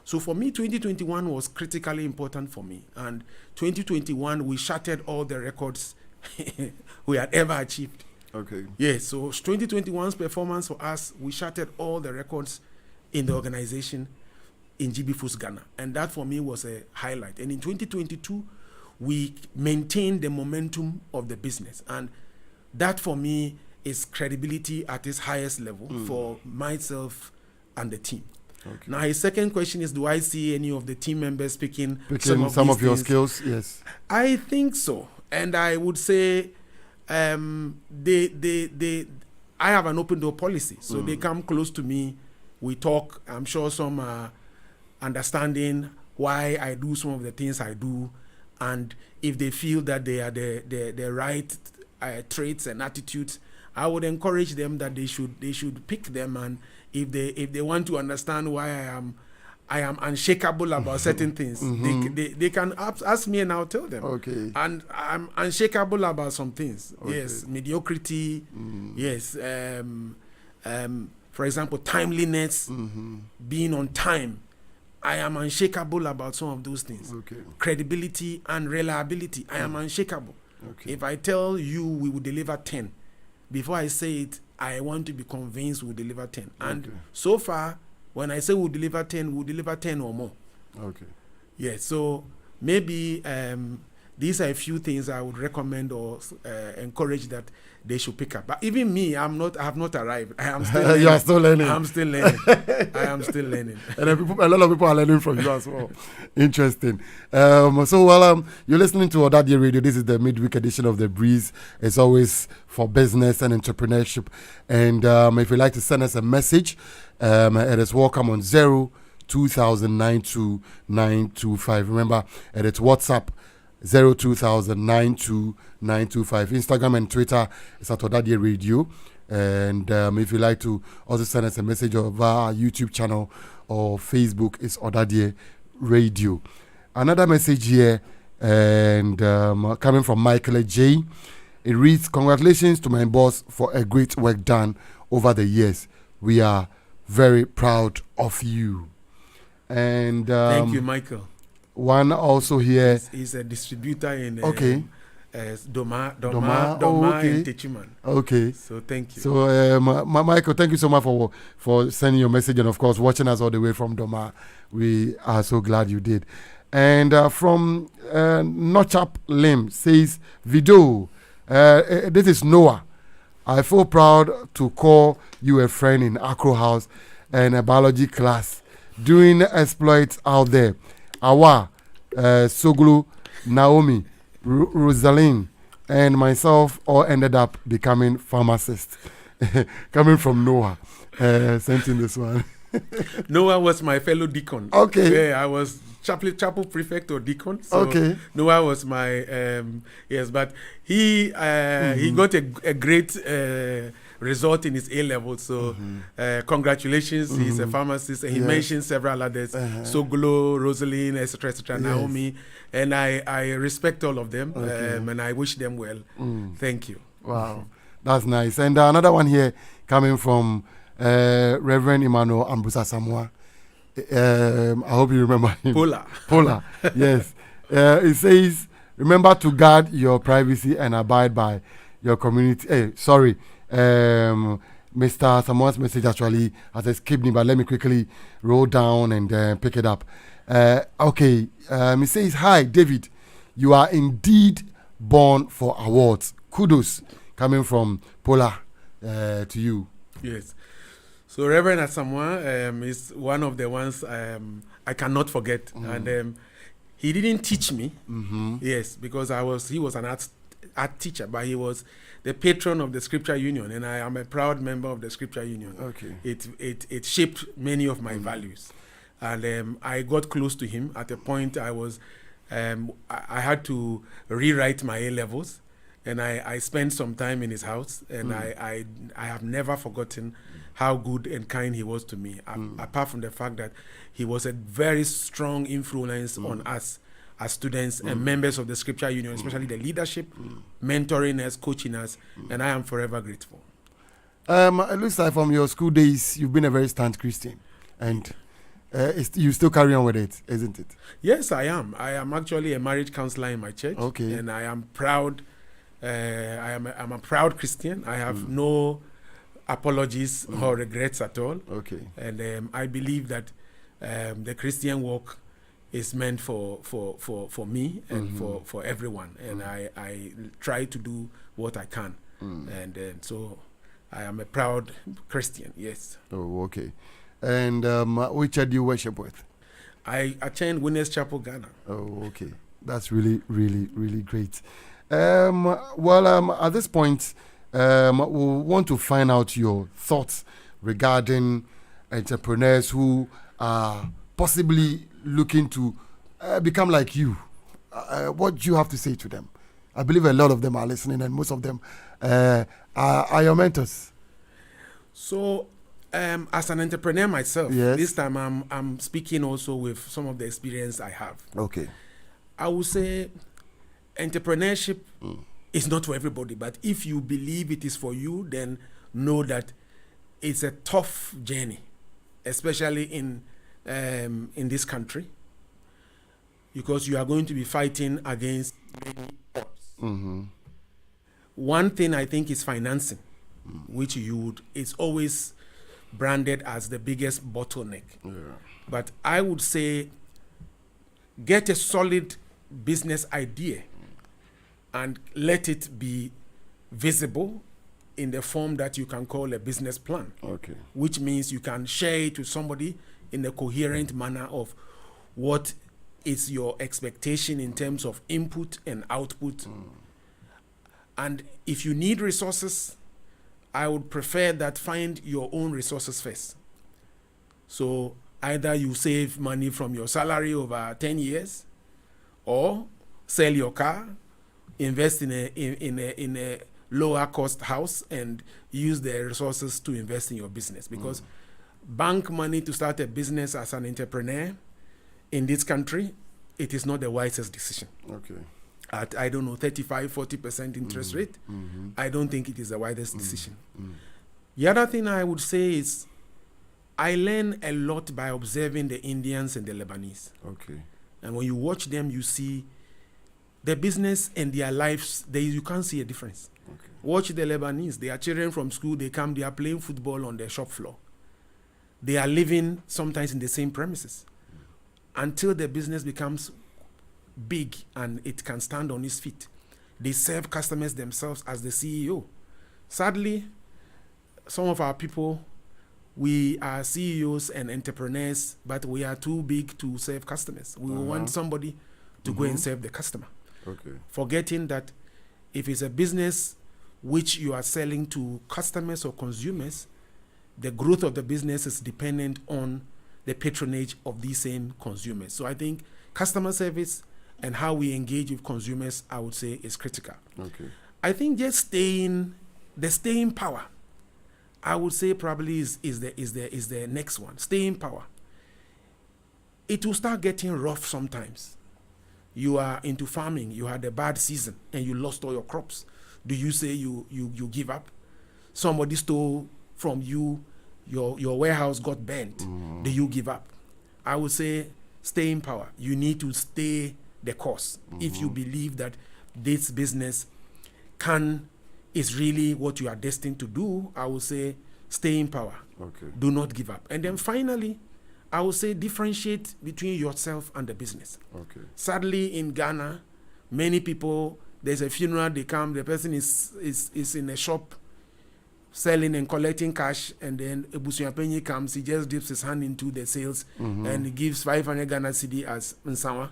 So for me, 2021 was critically important for me. And 2021, we shattered all the records we had ever achieved. Okay. Yes, so 2021's performance for us, we shattered all the records in the organization in GB Foods Ghana. And that for me was a highlight. And in 2022, we maintained the momentum of the business. And that for me is credibility at its highest level for myself and the team. Okay. Now, his second question is, do I see any of the team members picking some of your skills? Yes. I think so. And I would say I have an open door policy. So they come close to me, we talk. I'm sure some are understanding why I do some of the things I do. And if they feel that they are the right traits and attitudes, I would encourage them that they should pick them, and if they want to understand why I am unshakable about certain things, they can ask me and I'll tell them. Okay. And I'm unshakable about some things. Okay. Yes, mediocrity. Yes, for example, timeliness, being on time. I am unshakable about some of those things. Okay. Credibility and reliability. I am unshakable. Okay. If I tell you we will deliver 10, before I say it, I want to be convinced we'll deliver 10. And so far, when I say we'll deliver 10 or more. Okay. Yeah, so maybe these are a few things I would recommend or encourage that they should pick up. But even me, I have not arrived. I am still learning. You are still learning. I'm still learning. I am still learning. And a lot of people are learning from you as well. Interesting. So while you're listening to Ɔdadeɛ Radio, this is the midweek edition of The Breeze. It's always for business and entrepreneurship. And if you'd like to send us a message, it is welcome on 02092925. Remember, it's WhatsApp 02092925. Instagram and Twitter is at Ɔdadeɛ Radio. And if you'd like to also send us a message over our YouTube channel or Facebook, it's Ɔdadeɛ Radio. Another message here, and coming from Michael J. It reads, "Congratulations to my boss for a great work done over the years. We are very proud of you." And thank you, Michael. One also here. He's a distributor in okay. Doma okay. and Techiman. Okay. So thank you. So Michael, thank you so much for sending your message and of course watching us all the way from Doma. We are so glad you did. And from Nochap Lim says, "Video, this is Noah. I feel proud to call you a friend in Acro House and a biology class, doing exploits out there. Awa, Soglu, Naomi, Rosalind, and myself all ended up becoming pharmacists." Coming from Noah, sent in this one. Noah was my fellow deacon. Okay. Yeah, I was chapel prefect or deacon. So okay. Noah was my yes, but he got a great result in his A level. So congratulations. He's a pharmacist, and he mentioned several others: Soglo, Rosalind, etc., Naomi, and I respect all of them, and I wish them well. Thank you. Wow, that's nice. And another one here coming from Reverend Emmanuel Ambusa Samoa. I hope you remember him. Pola. Yes. It says, "Remember to guard your privacy and abide by your community." Mr. Samoa's message actually has escaped me, but let me quickly roll down and pick it up. Okay. He says, "Hi, David. You are indeed born for awards. Kudos." Coming from Pola to you. Yes. So Reverend Asamoah is one of the ones I cannot forget. And he didn't teach me. Yes, because he was an art teacher, but he was the patron of the Scripture Union, and I am a proud member of the Scripture Union. Okay. It shaped many of my values. And I got close to him at a point. I had to rewrite my A levels, and I spent some time in his house, and I have never forgotten how good and kind he was to me, apart from the fact that he was a very strong influence on us as students and members of the Scripture Union, especially the leadership, mentoring us, coaching us, and I am forever grateful. It looks like from your school days, you've been a very stand Christian, and you still carry on with it, isn't it? Yes, I am. I am actually a marriage counselor in my church, and I am proud. I'm a proud Christian. I have no apologies or regrets at all. Okay. And I believe that the Christian walk is meant for me and for everyone. And I try to do what I can. And so I am a proud Christian, yes. Oh, okay. And which church do you worship with? I attend Winners Chapel, Ghana. Oh, okay. That's really, really, really great. At this point, we want to find out your thoughts regarding entrepreneurs who are possibly looking to become like you. What do you have to say to them? I believe a lot of them are listening, and most of them are your mentors. So, as an entrepreneur myself, Yes. this time I'm speaking also with some of the experience I have. Okay. I would say entrepreneurship is not for everybody, but if you believe it is for you, then know that it's a tough journey, especially in this country, because you are going to be fighting against many odds. One thing I think is financing, which it's always branded as the biggest bottleneck. Yeah. But I would say get a solid business idea and let it be visible in the form that you can call a business plan. Okay. Which means you can share it with somebody in a coherent manner of what is your expectation in terms of input and output. And if you need resources, I would prefer that find your own resources first. So either you save money from your salary over 10 years, or sell your car, invest in a lower cost house, and use the resources to invest in your business. Because bank money to start a business as an entrepreneur in this country, it is not the wisest decision. Okay. At, I don't know, 35-40% interest rate, I don't think it is the wisest decision. The other thing I would say is I learn a lot by observing the Indians and the Lebanese. Okay. And when you watch them, you see the business and their lives, you can't see a difference. Okay. Watch the Lebanese. Their children from school, they are playing football on the shop floor. They are living sometimes in the same premises until the business becomes big and it can stand on its feet. They serve customers themselves as the CEO. Sadly, some of our people, we are CEOs and entrepreneurs, but we are too big to serve customers. We want somebody to go and serve the customer. Okay. Forgetting that if it's a business which you are selling to customers or consumers, the growth of the business is dependent on the patronage of these same consumers. So I think customer service and how we engage with consumers, I would say, is critical. Okay. I think just the staying power, I would say probably is the next one. Staying power. It will start getting rough sometimes. You are into farming, you had a bad season, and you lost all your crops. Do you say you give up? Somebody stole from you, your warehouse got burnt. Do you give up? I would say staying power. You need to stay the course. If you believe that this business is really what you are destined to do, I would say stay in power. Okay. Do not give up. And then finally, I would say differentiate between yourself and the business. Okay. Sadly, in Ghana, many people, there's a funeral, they come, the person is in a shop selling and collecting cash, and then Ebusuapenyi comes, he just dips his hand into the sales and he gives 500 Ghana cedi as Nsawa.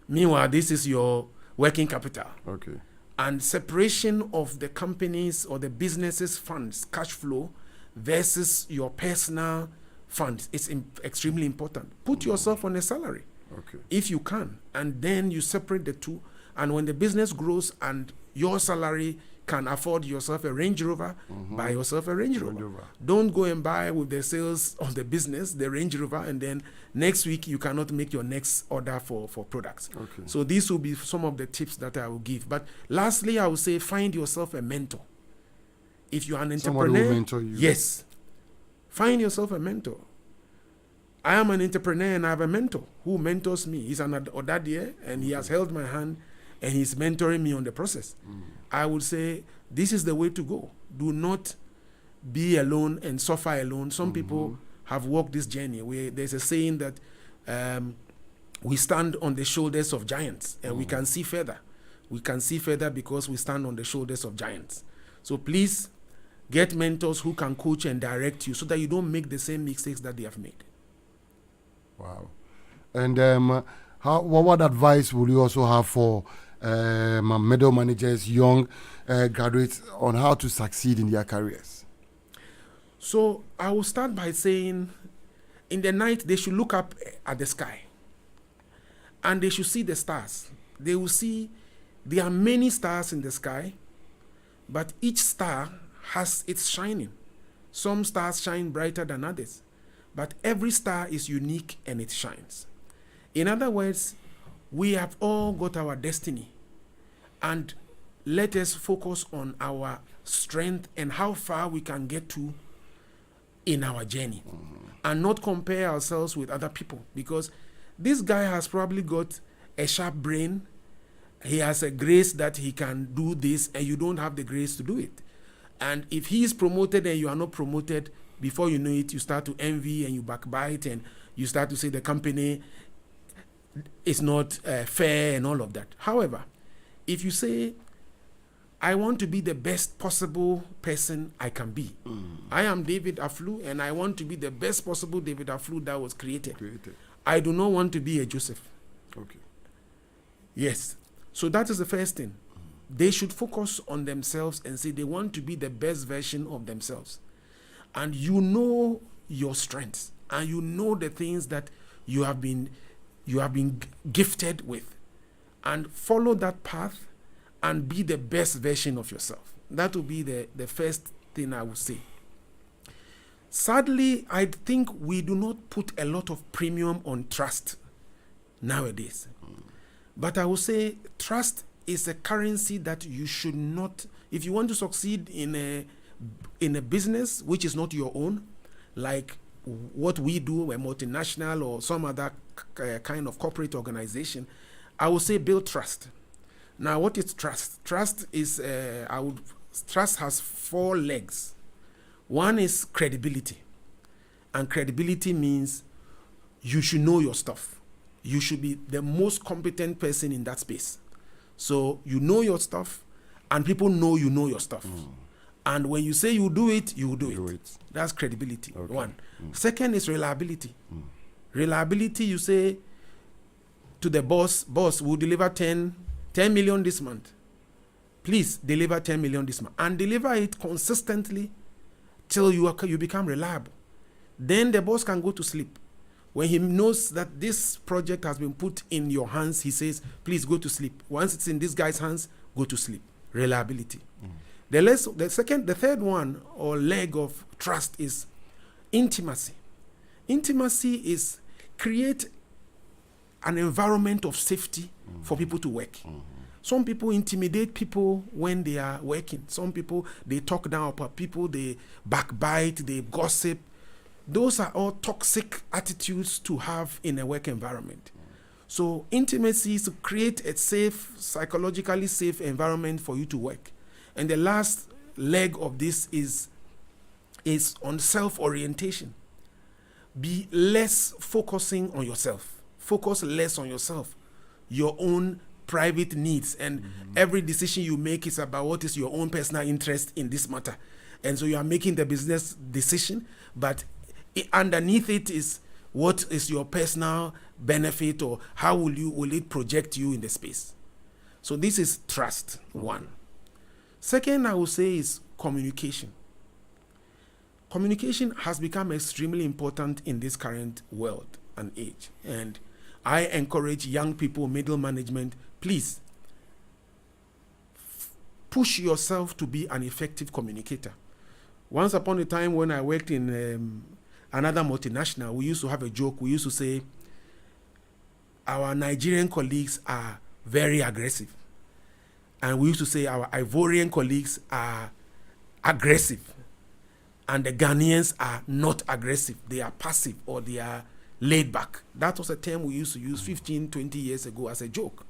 Meanwhile, this is your working capital. Okay. And separation of the companies or the businesses' funds, cash flow, versus your personal funds, it's extremely important. Put yourself on a salary, Okay. if you can, and then you separate the two. And when the business grows and your salary can afford yourself a Range Rover, buy yourself a Range Rover. Don't go and buy with the sales of the business, the Range Rover, and then next week you cannot make your next order for products. Okay. So these will be some of the tips that I will give. But lastly, I would say find yourself a mentor. If you are an Somebody entrepreneur, will mentor you. yes, find yourself a mentor. I am an entrepreneur and I have a mentor who mentors me. He's an Ɔdadeɛ and he has held my hand and he's mentoring me on the process. I would say this is the way to go. Do not be alone and suffer alone. Some people have walked this journey where there's a saying that we stand on the shoulders of giants and we can see further. We can see further because we stand on the shoulders of giants. So please get mentors who can coach and direct you so that you don't make the same mistakes that they have made. Wow. And what advice would you also have for middle managers, young graduates, on how to succeed in their careers? So I will start by saying, in the night, they should look up at the sky and they should see the stars. They will see There are many stars in the sky, but each star has its shining. Some stars shine brighter than others, but every star is unique and it shines. In other words, we have all got our destiny, and let us focus on our strength and how far we can get to in our journey, and not compare ourselves with other people, because this guy has probably got a sharp brain. He has a grace that he can do this, and you don't have the grace to do it. And if he is promoted and you are not promoted, before you know it, you start to envy and you backbite, and you start to say the company is not fair and all of that. However, if you say, I want to be the best possible person I can be. I am David Afflu, and I want to be the best possible David Afflu that was created. I do not want to be a Joseph. Okay. Yes. So that is the first thing. They should focus on themselves and say they want to be the best version of themselves. And you know your strengths, and you know the things that you have been gifted with, and follow that path and be the best version of yourself. That will be the first thing I would say. Sadly, I think we do not put a lot of premium on trust nowadays. But I will say trust is a currency that you should not, if you want to succeed in a business which is not your own, like what we do, a multinational or some other kind of corporate organization, I would say build trust. Now, what is trust? Trust is, trust has 4 legs. One is credibility. And credibility means you should know your stuff. You should be the most competent person in that space. So you know your stuff, and people know you know your stuff. And when you say you do it, you do it. That's credibility. Okay. One. Second is reliability. Reliability, you say to the boss, we'll deliver 10 million this month. Please deliver 10 million this month, and deliver it consistently till you become reliable. Then the boss can go to sleep. When he knows that this project has been put in your hands, he says, please go to sleep. Once it's in this guy's hands, go to sleep. Reliability. The third one or leg of trust is intimacy. Intimacy is create an environment of safety for people to work. Some people intimidate people when they are working. Some people, they talk down about people, they backbite, they gossip. Those are all toxic attitudes to have in a work environment. So intimacy is to create a safe, psychologically safe environment for you to work. And the last leg of this is on self-orientation. Be less focusing on yourself. Focus less on yourself, your own private needs, and every decision you make is about what is your own personal interest in this matter. And so you are making the business decision, but underneath it is what is your personal benefit, or how will it project you in the space. So this is trust, one. Second, I would say, is communication. Communication has become extremely important in this current world and age. And I encourage young people, middle management, please push yourself to be an effective communicator. Once upon a time when I worked in another multinational, we used to have a joke. We used to say, our Nigerian colleagues are very aggressive. And we used to say our Ivorian colleagues are aggressive. And the Ghanaians are not aggressive. They are passive, or they are laid back. That was a term we used to use 15, 20 years ago as a joke.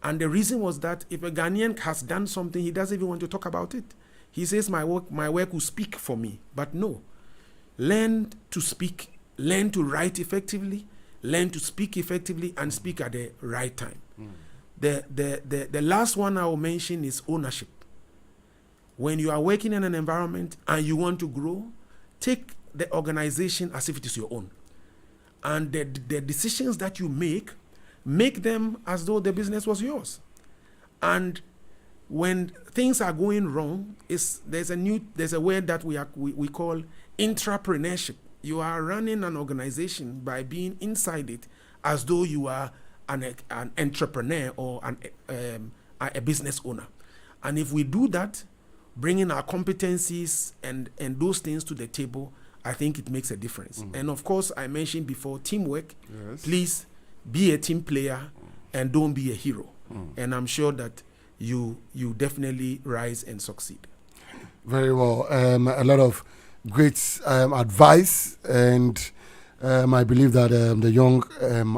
And the reason was that if a Ghanaian has done something, he doesn't even want to talk about it. He says, my work will speak for me. But no. Learn to speak. Learn to write effectively. Learn to speak effectively, and speak at the right time. The last one I will mention is ownership. When you are working in an environment and you want to grow, take the organization as if it is your own. And the decisions that you make them as though the business was yours. And when things are going wrong, there's a word that we call intrapreneurship. You are running an organization by being inside it as though you are an entrepreneur or a business owner. And if we do that, bringing our competencies and those things to the table, I think it makes a difference. And of course, I mentioned before, teamwork. Yes. Please be a team player and don't be a hero. And I'm sure that you definitely rise and succeed. Very well. A lot of great advice, and I believe that the young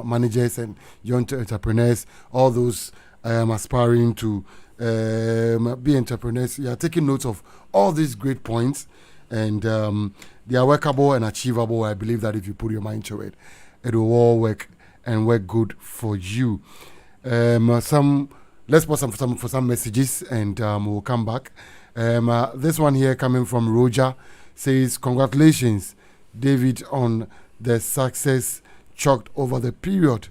managers and young entrepreneurs, all those aspiring to be entrepreneurs, you are taking notes of all these great points, and they are workable and achievable. I believe that if you put your mind to it, it will all work and work good for you. Let's put some messages, and we'll come back. This one here coming from Roger says, congratulations, David, on the success chalked over the period.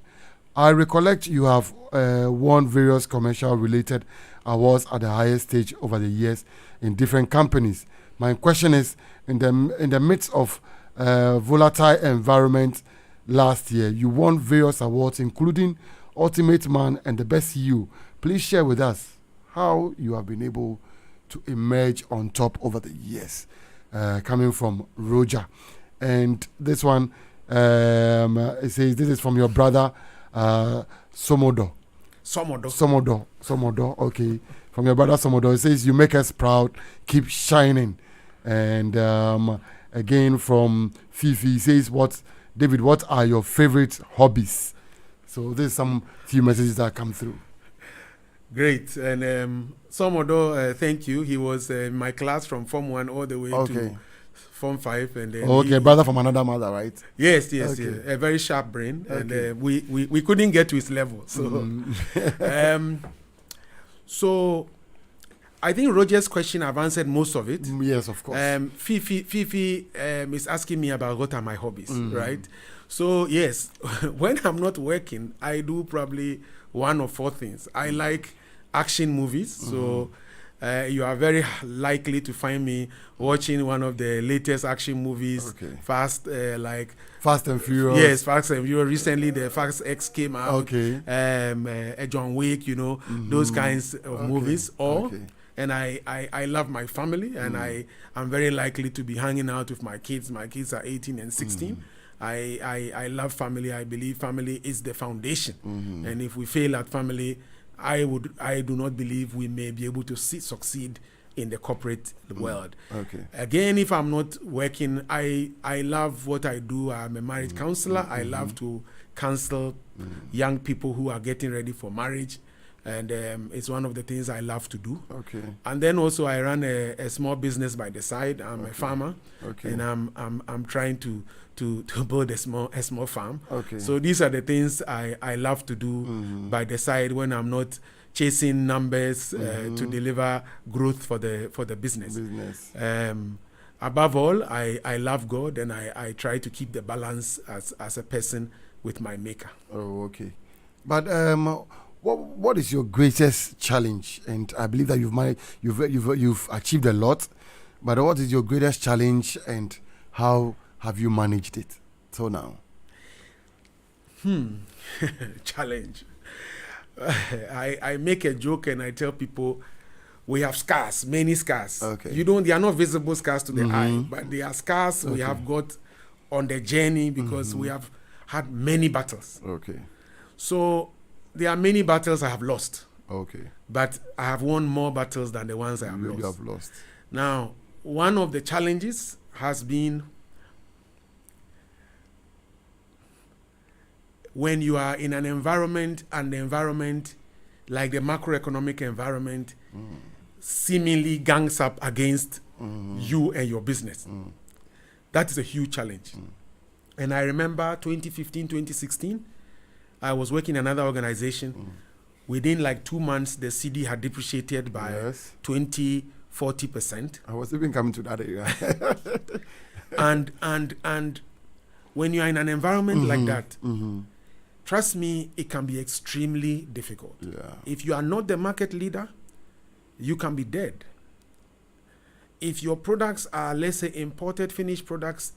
I recollect you have won various commercial related awards at the highest stage over the years in different companies. My question is, in the midst of volatile environment last year, you won various awards including Ultimate Man and the Best CEO. Please share with us how you have been able to emerge on top over the years. Coming from Roger. And this one, it says, this is from your brother, Somodo. Okay. From your brother Somodo. It says, you make us proud, keep shining. And again from Fifi, says, David, what are your favorite hobbies? So there's some few messages that come through. Great. And Somodo, thank you. He was in my class from Form 1 all the way to Form 5. And then brother from another mother, right? Yes. A very sharp brain. Okay. And we couldn't get to his level. So, so I think Roger's question, I've answered most of it. Yes, of course. Fifi is asking me about what are my hobbies, right? So, yes, when I'm not working, I do probably one of four things. I like action movies. So you are very likely to find me watching one of the latest action movies. Fast and Furious. Yes, Fast and Furious. Recently, the Fast X came out. John Wick, those kinds of movies. And I love my family, and I'm very likely to be hanging out with my kids. My kids are 18 and 16. I love family. I believe family is the foundation. And if we fail at family, I do not believe we may be able to succeed in the corporate world. Again, if I'm not working, I love what I do. I'm a marriage counselor. I love to counsel young people who are getting ready for marriage. And it's one of the things I love to do. And then also I run a small business by the side. I'm a farmer, and I'm trying to build a small farm. So these are the things I love to do by the side when I'm not chasing numbers to deliver growth for the business. Above all, I love God, and I try to keep the balance as a person with my maker. But what is your greatest challenge? And I believe that you've achieved a lot. But what is your greatest challenge, and how have you managed it till now? Challenge. I make a joke and I tell people we have scars, many scars. They are not visible scars to the eye, but they are scars we have got on the journey because we have had many battles. So there are many battles I have lost. But I have won more battles than the ones I have lost. Now, one of the challenges has been when you are in an environment, and the environment, like the macroeconomic environment, seemingly gangs up against you and your business. That is a huge challenge. And I remember 2015, 2016, I was working in another organization. Within like 2 months, the CD had depreciated by 20-40%. I was even coming to that area. and when you are in an environment like that, trust me, it can be extremely difficult. If you are not the market leader, you can be dead. If your products are, let's say, imported finished products,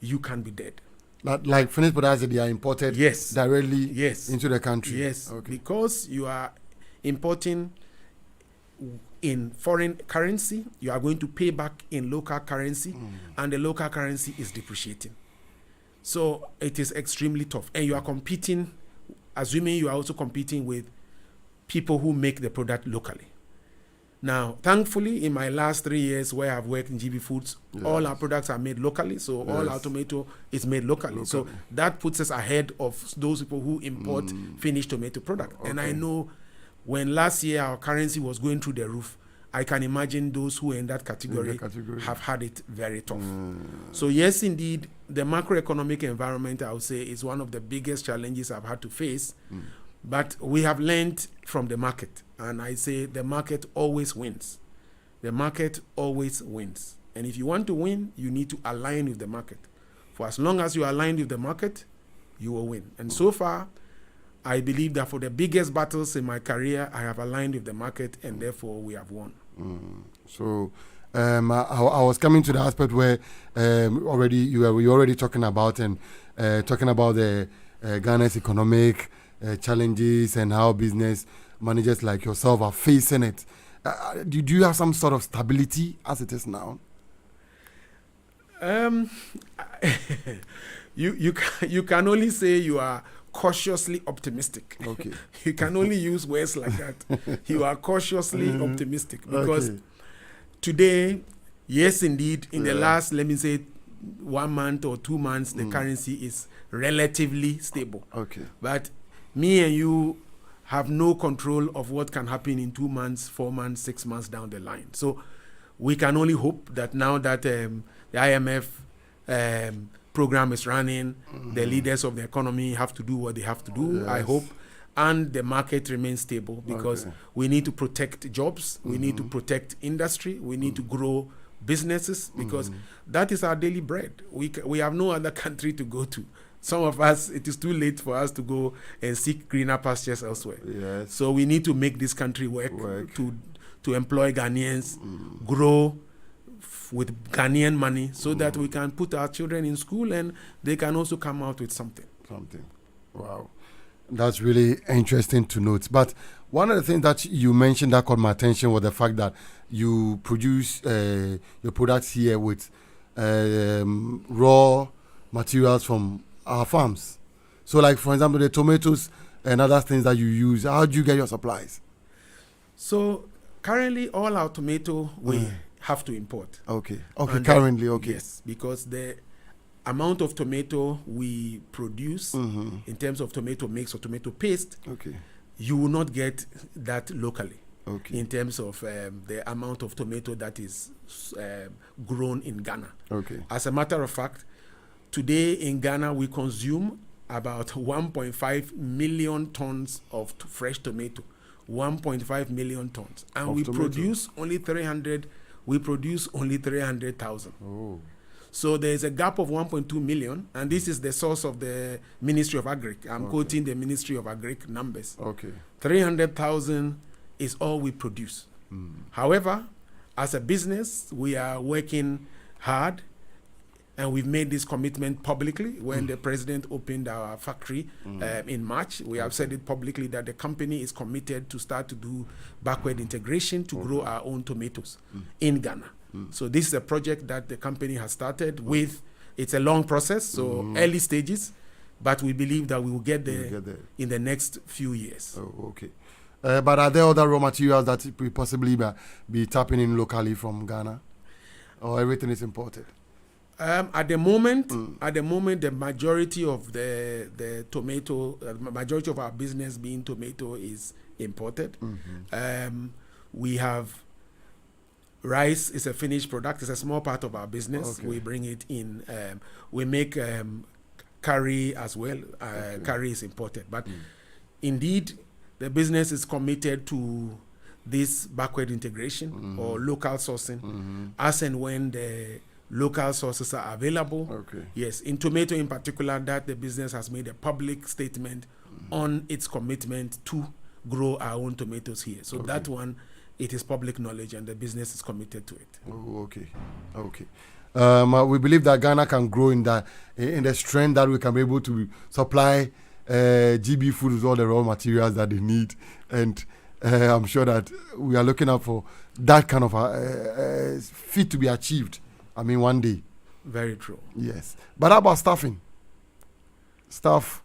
you can be dead. Like finished products that they are imported directly into the country. Because you are importing in foreign currency, you are going to pay back in local currency, and the local currency is depreciating. So it is extremely tough. And you are competing, assuming you are also competing with people who make the product locally. Now, thankfully, in my last 3 years where I've worked in GB Foods, all our products are made locally. So all our tomato is made locally. So that puts us ahead of those people who import finished tomato product. And I know when last year our currency was going through the roof, I can imagine those who are in that category have had it very tough. So yes, indeed, the macroeconomic environment, I would say, is one of the biggest challenges I've had to face. But we have learned from the market. And I say the market always wins. The market always wins. And if you want to win, you need to align with the market. For as long as you align with the market, you will win. And so far, I believe that for the biggest battles in my career, I have aligned with the market, and therefore we have won. So I was coming to the aspect where already you were already talking about the Ghana's economic challenges and how business managers like yourself are facing it. Do you have some sort of stability as it is now? You can only say you are cautiously optimistic. Okay. You can only use words like that. You are cautiously optimistic because today, yes, indeed, in the last, let me say, 1 month or 2 months, the currency is relatively stable. Okay. But me and you have no control of what can happen in 2 months, 4 months, 6 months down the line. So we can only hope that now that the IMF program is running, the leaders of the economy have to do what they have to do, I hope, and the market remains stable because we need to protect jobs, we need to protect industry, we need to grow businesses because that is our daily bread. We have no other country to go to. Some of us, it is too late for us to go and seek greener pastures elsewhere. Yes. So we need to make this country work. To employ Ghanaians, grow with Ghanaian money so that we can put our children in school and they can also come out with something. Wow. That's really interesting to note. But one of the things that you mentioned that caught my attention was the fact that you produce your products here with raw materials from our farms. So like, for example, the tomatoes and other things that you use, how do you get your supplies? So currently all our tomato we have to import. Okay, currently. Yes, because the amount of tomato we produce in terms of tomato mix or tomato paste, you will not get that locally. In terms of the amount of tomato that is grown in Ghana. As a matter of fact, today in Ghana we consume about 1.5 million tons of fresh tomato. 1.5 million tons, and we produce only 300. We produce only 300,000. So there is a gap of 1.2 million, and this is the source of the Ministry of Agric. I'm quoting the Ministry of Agric numbers. 300,000 is all we produce. However, as a business, we are working hard, and we've made this commitment publicly when the president opened our factory in March. We have said it publicly that the company is committed to start to do backward integration to grow our own tomatoes in Ghana. So this is a project that the company has started with. It's a long process, so early stages, but we believe that we will get there in the next few years. But are there other raw materials that we possibly be tapping in locally from Ghana, or everything is imported? At the moment, the majority of the tomato, majority of our business being tomato is imported. We have rice is a finished product. It's a small part of our business. We bring it in. We make curry as well. Curry is imported, but indeed, the business is committed to this backward integration or local sourcing, as and when the local sources are available. Yes, in tomato in particular, that the business has made a public statement on its commitment to grow our own tomatoes here. So that one, it is public knowledge and the business is committed to it. We believe that Ghana can grow in the strength that we can be able to supply GB Food with all the raw materials that they need, and I'm sure that we are looking up for that kind of feat to be achieved. I mean, one day. Very true. Yes. But how about staffing? Staff.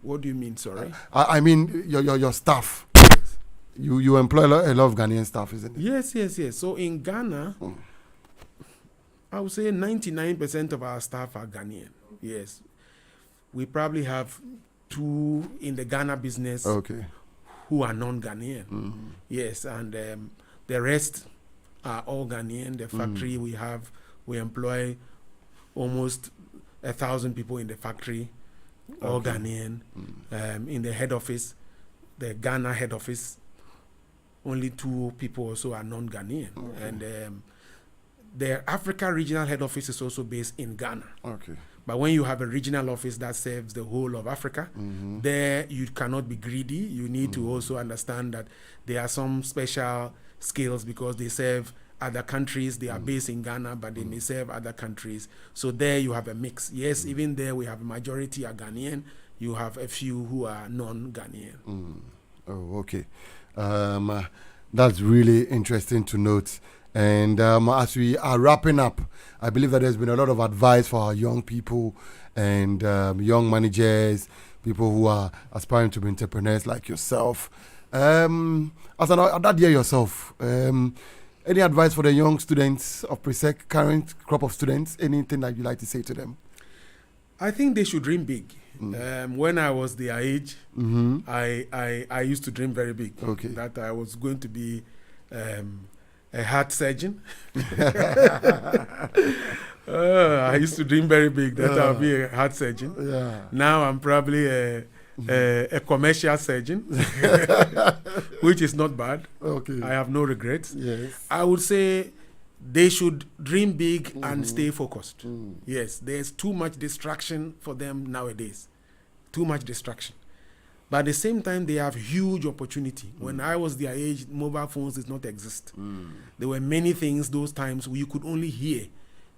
What do you mean, sorry? I mean, your staff. You employ a lot of Ghanaian staff, isn't it? Yes. So in Ghana, I would say 99% of our staff are Ghanaian. Yes. We probably have 2 in the Ghana business who are non-Ghanaian. Yes, and the rest are all Ghanaian. The factory we employ almost 1,000 people in the factory, all Ghanaian. In the head office, the Ghana head office, only 2 people also are non-Ghanaian. And the Africa regional head office is also based in Ghana. But when you have a regional office that serves the whole of Africa, there you cannot be greedy. You need to also understand that there are some special skills because they serve other countries. They are based in Ghana, but they may serve other countries. So there you have a mix. Yes, even there we have a majority are Ghanaian. You have a few who are non-Ghanaian. Oh, okay. That's really interesting to note. And as we are wrapping up, I believe that there's been a lot of advice for our young people and young managers, people who are aspiring to be entrepreneurs like yourself. As an Ɔdadeɛ yourself, any advice for the young students of PRESEC, current crop of students? Anything that you'd like to say to them? I think they should dream big. When I was their age, I used to dream very big. That I was going to be a heart surgeon. I used to dream very big that I'll be a heart surgeon. Now I'm probably a commercial surgeon, which is not bad. I have no regrets. I would say they should dream big and stay focused. Yes, there's too much distraction for them nowadays. Too much distraction. But at the same time, they have huge opportunity. When I was their age, mobile phones did not exist. There were many things those times you could only hear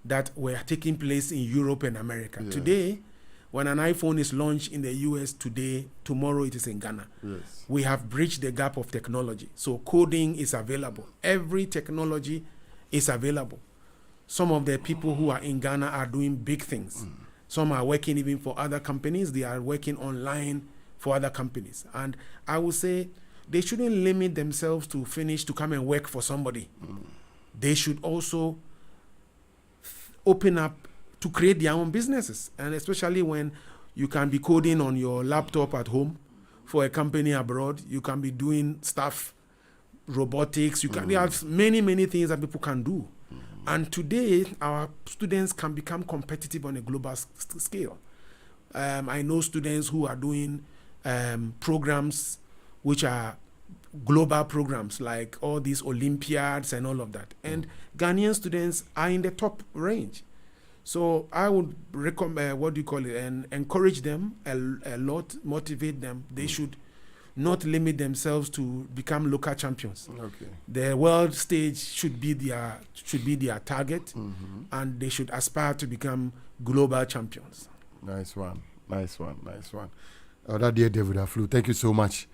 that were taking place in Europe and America. Today, when an iPhone is launched in the US today, tomorrow it is in Ghana. We have bridged the gap of technology. So coding is available. Every technology is available. Some of the people who are in Ghana are doing big things. Some are working even for other companies. They are working online for other companies. And I would say they shouldn't limit themselves to come and work for somebody. They should also open up to create their own businesses. And especially when you can be coding on your laptop at home for a company abroad, you can be doing stuff, robotics, there are many things that people can do. And today, our students can become competitive on a global scale. I know students who are doing programs which are global programs, like all these Olympiads and all of that. And Ghanaian students are in the top range. So I would recommend, and encourage them a lot, motivate them. They should not limit themselves to become local champions. The world stage should be their target, and they should aspire to become global champions. Nice one. Ɔdadeɛ David Afflu, thank you so much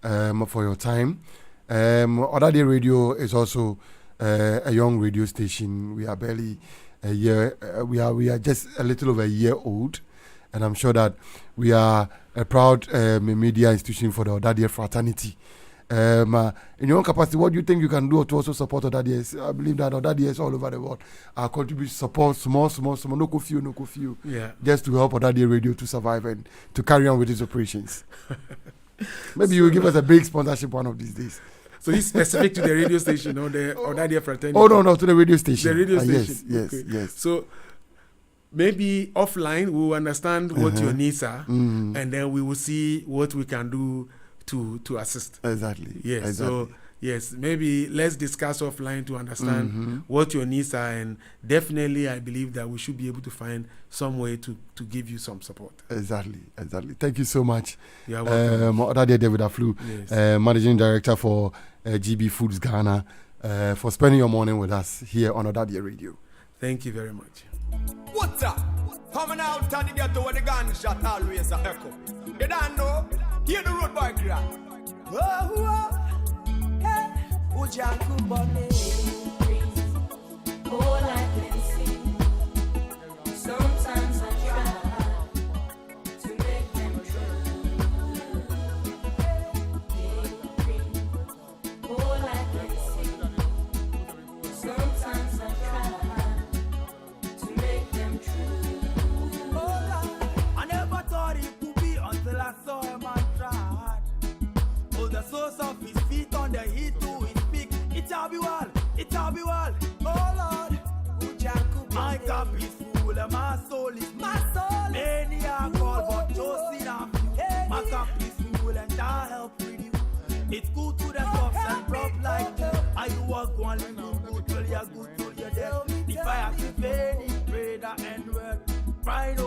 for your time. Ɔdadeɛ Radio is also a young radio station. We are barely a year. We are just a little over a year old, and I'm sure that we are a proud media institution for the Ɔdadeɛ fraternity. In your own capacity, what do you think you can do to also support Ɔdadeɛ? I believe that Ɔdadeɛ all over the world are contributing support, small, no few, just to help Ɔdadeɛ Radio to survive and to carry on with its operations. Maybe you will give us a big sponsorship one of these days. So it's specific to the radio station or the Ɔdadeɛ fraternity? Oh no, to the radio station. The radio station. Yes. So maybe offline we will understand what your needs are, and then we will see what we can do to assist. Exactly. Yes. Exactly. So yes, maybe let's discuss offline to understand what your needs are, and definitely I believe that we should be able to find some way to give you some support. Exactly. Thank you so much. You're welcome. Ɔdadeɛ David Afflu, Managing Director for GB Foods Ghana, for spending your morning with us here on Ɔdadeɛ Radio. Thank you very much. What's up? Coming out of the ghetto where the gunshot always a echo. You don't know? Hear the road boy cry. All I can see. Sometimes I try to make them true. All I can see. Sometimes I try to make them true. I never thought it could be until I saw a man tried. Oh, the source of his feet on the heat to his peak. It'll be well. Oh Lord, my cup is full and my soul is many are called but chosen are few. My cup is full and I help with you. It's good to the cups and drop like you. Are you walk one little good till you're good till you're dead. If I have to pay the prayer and word, pride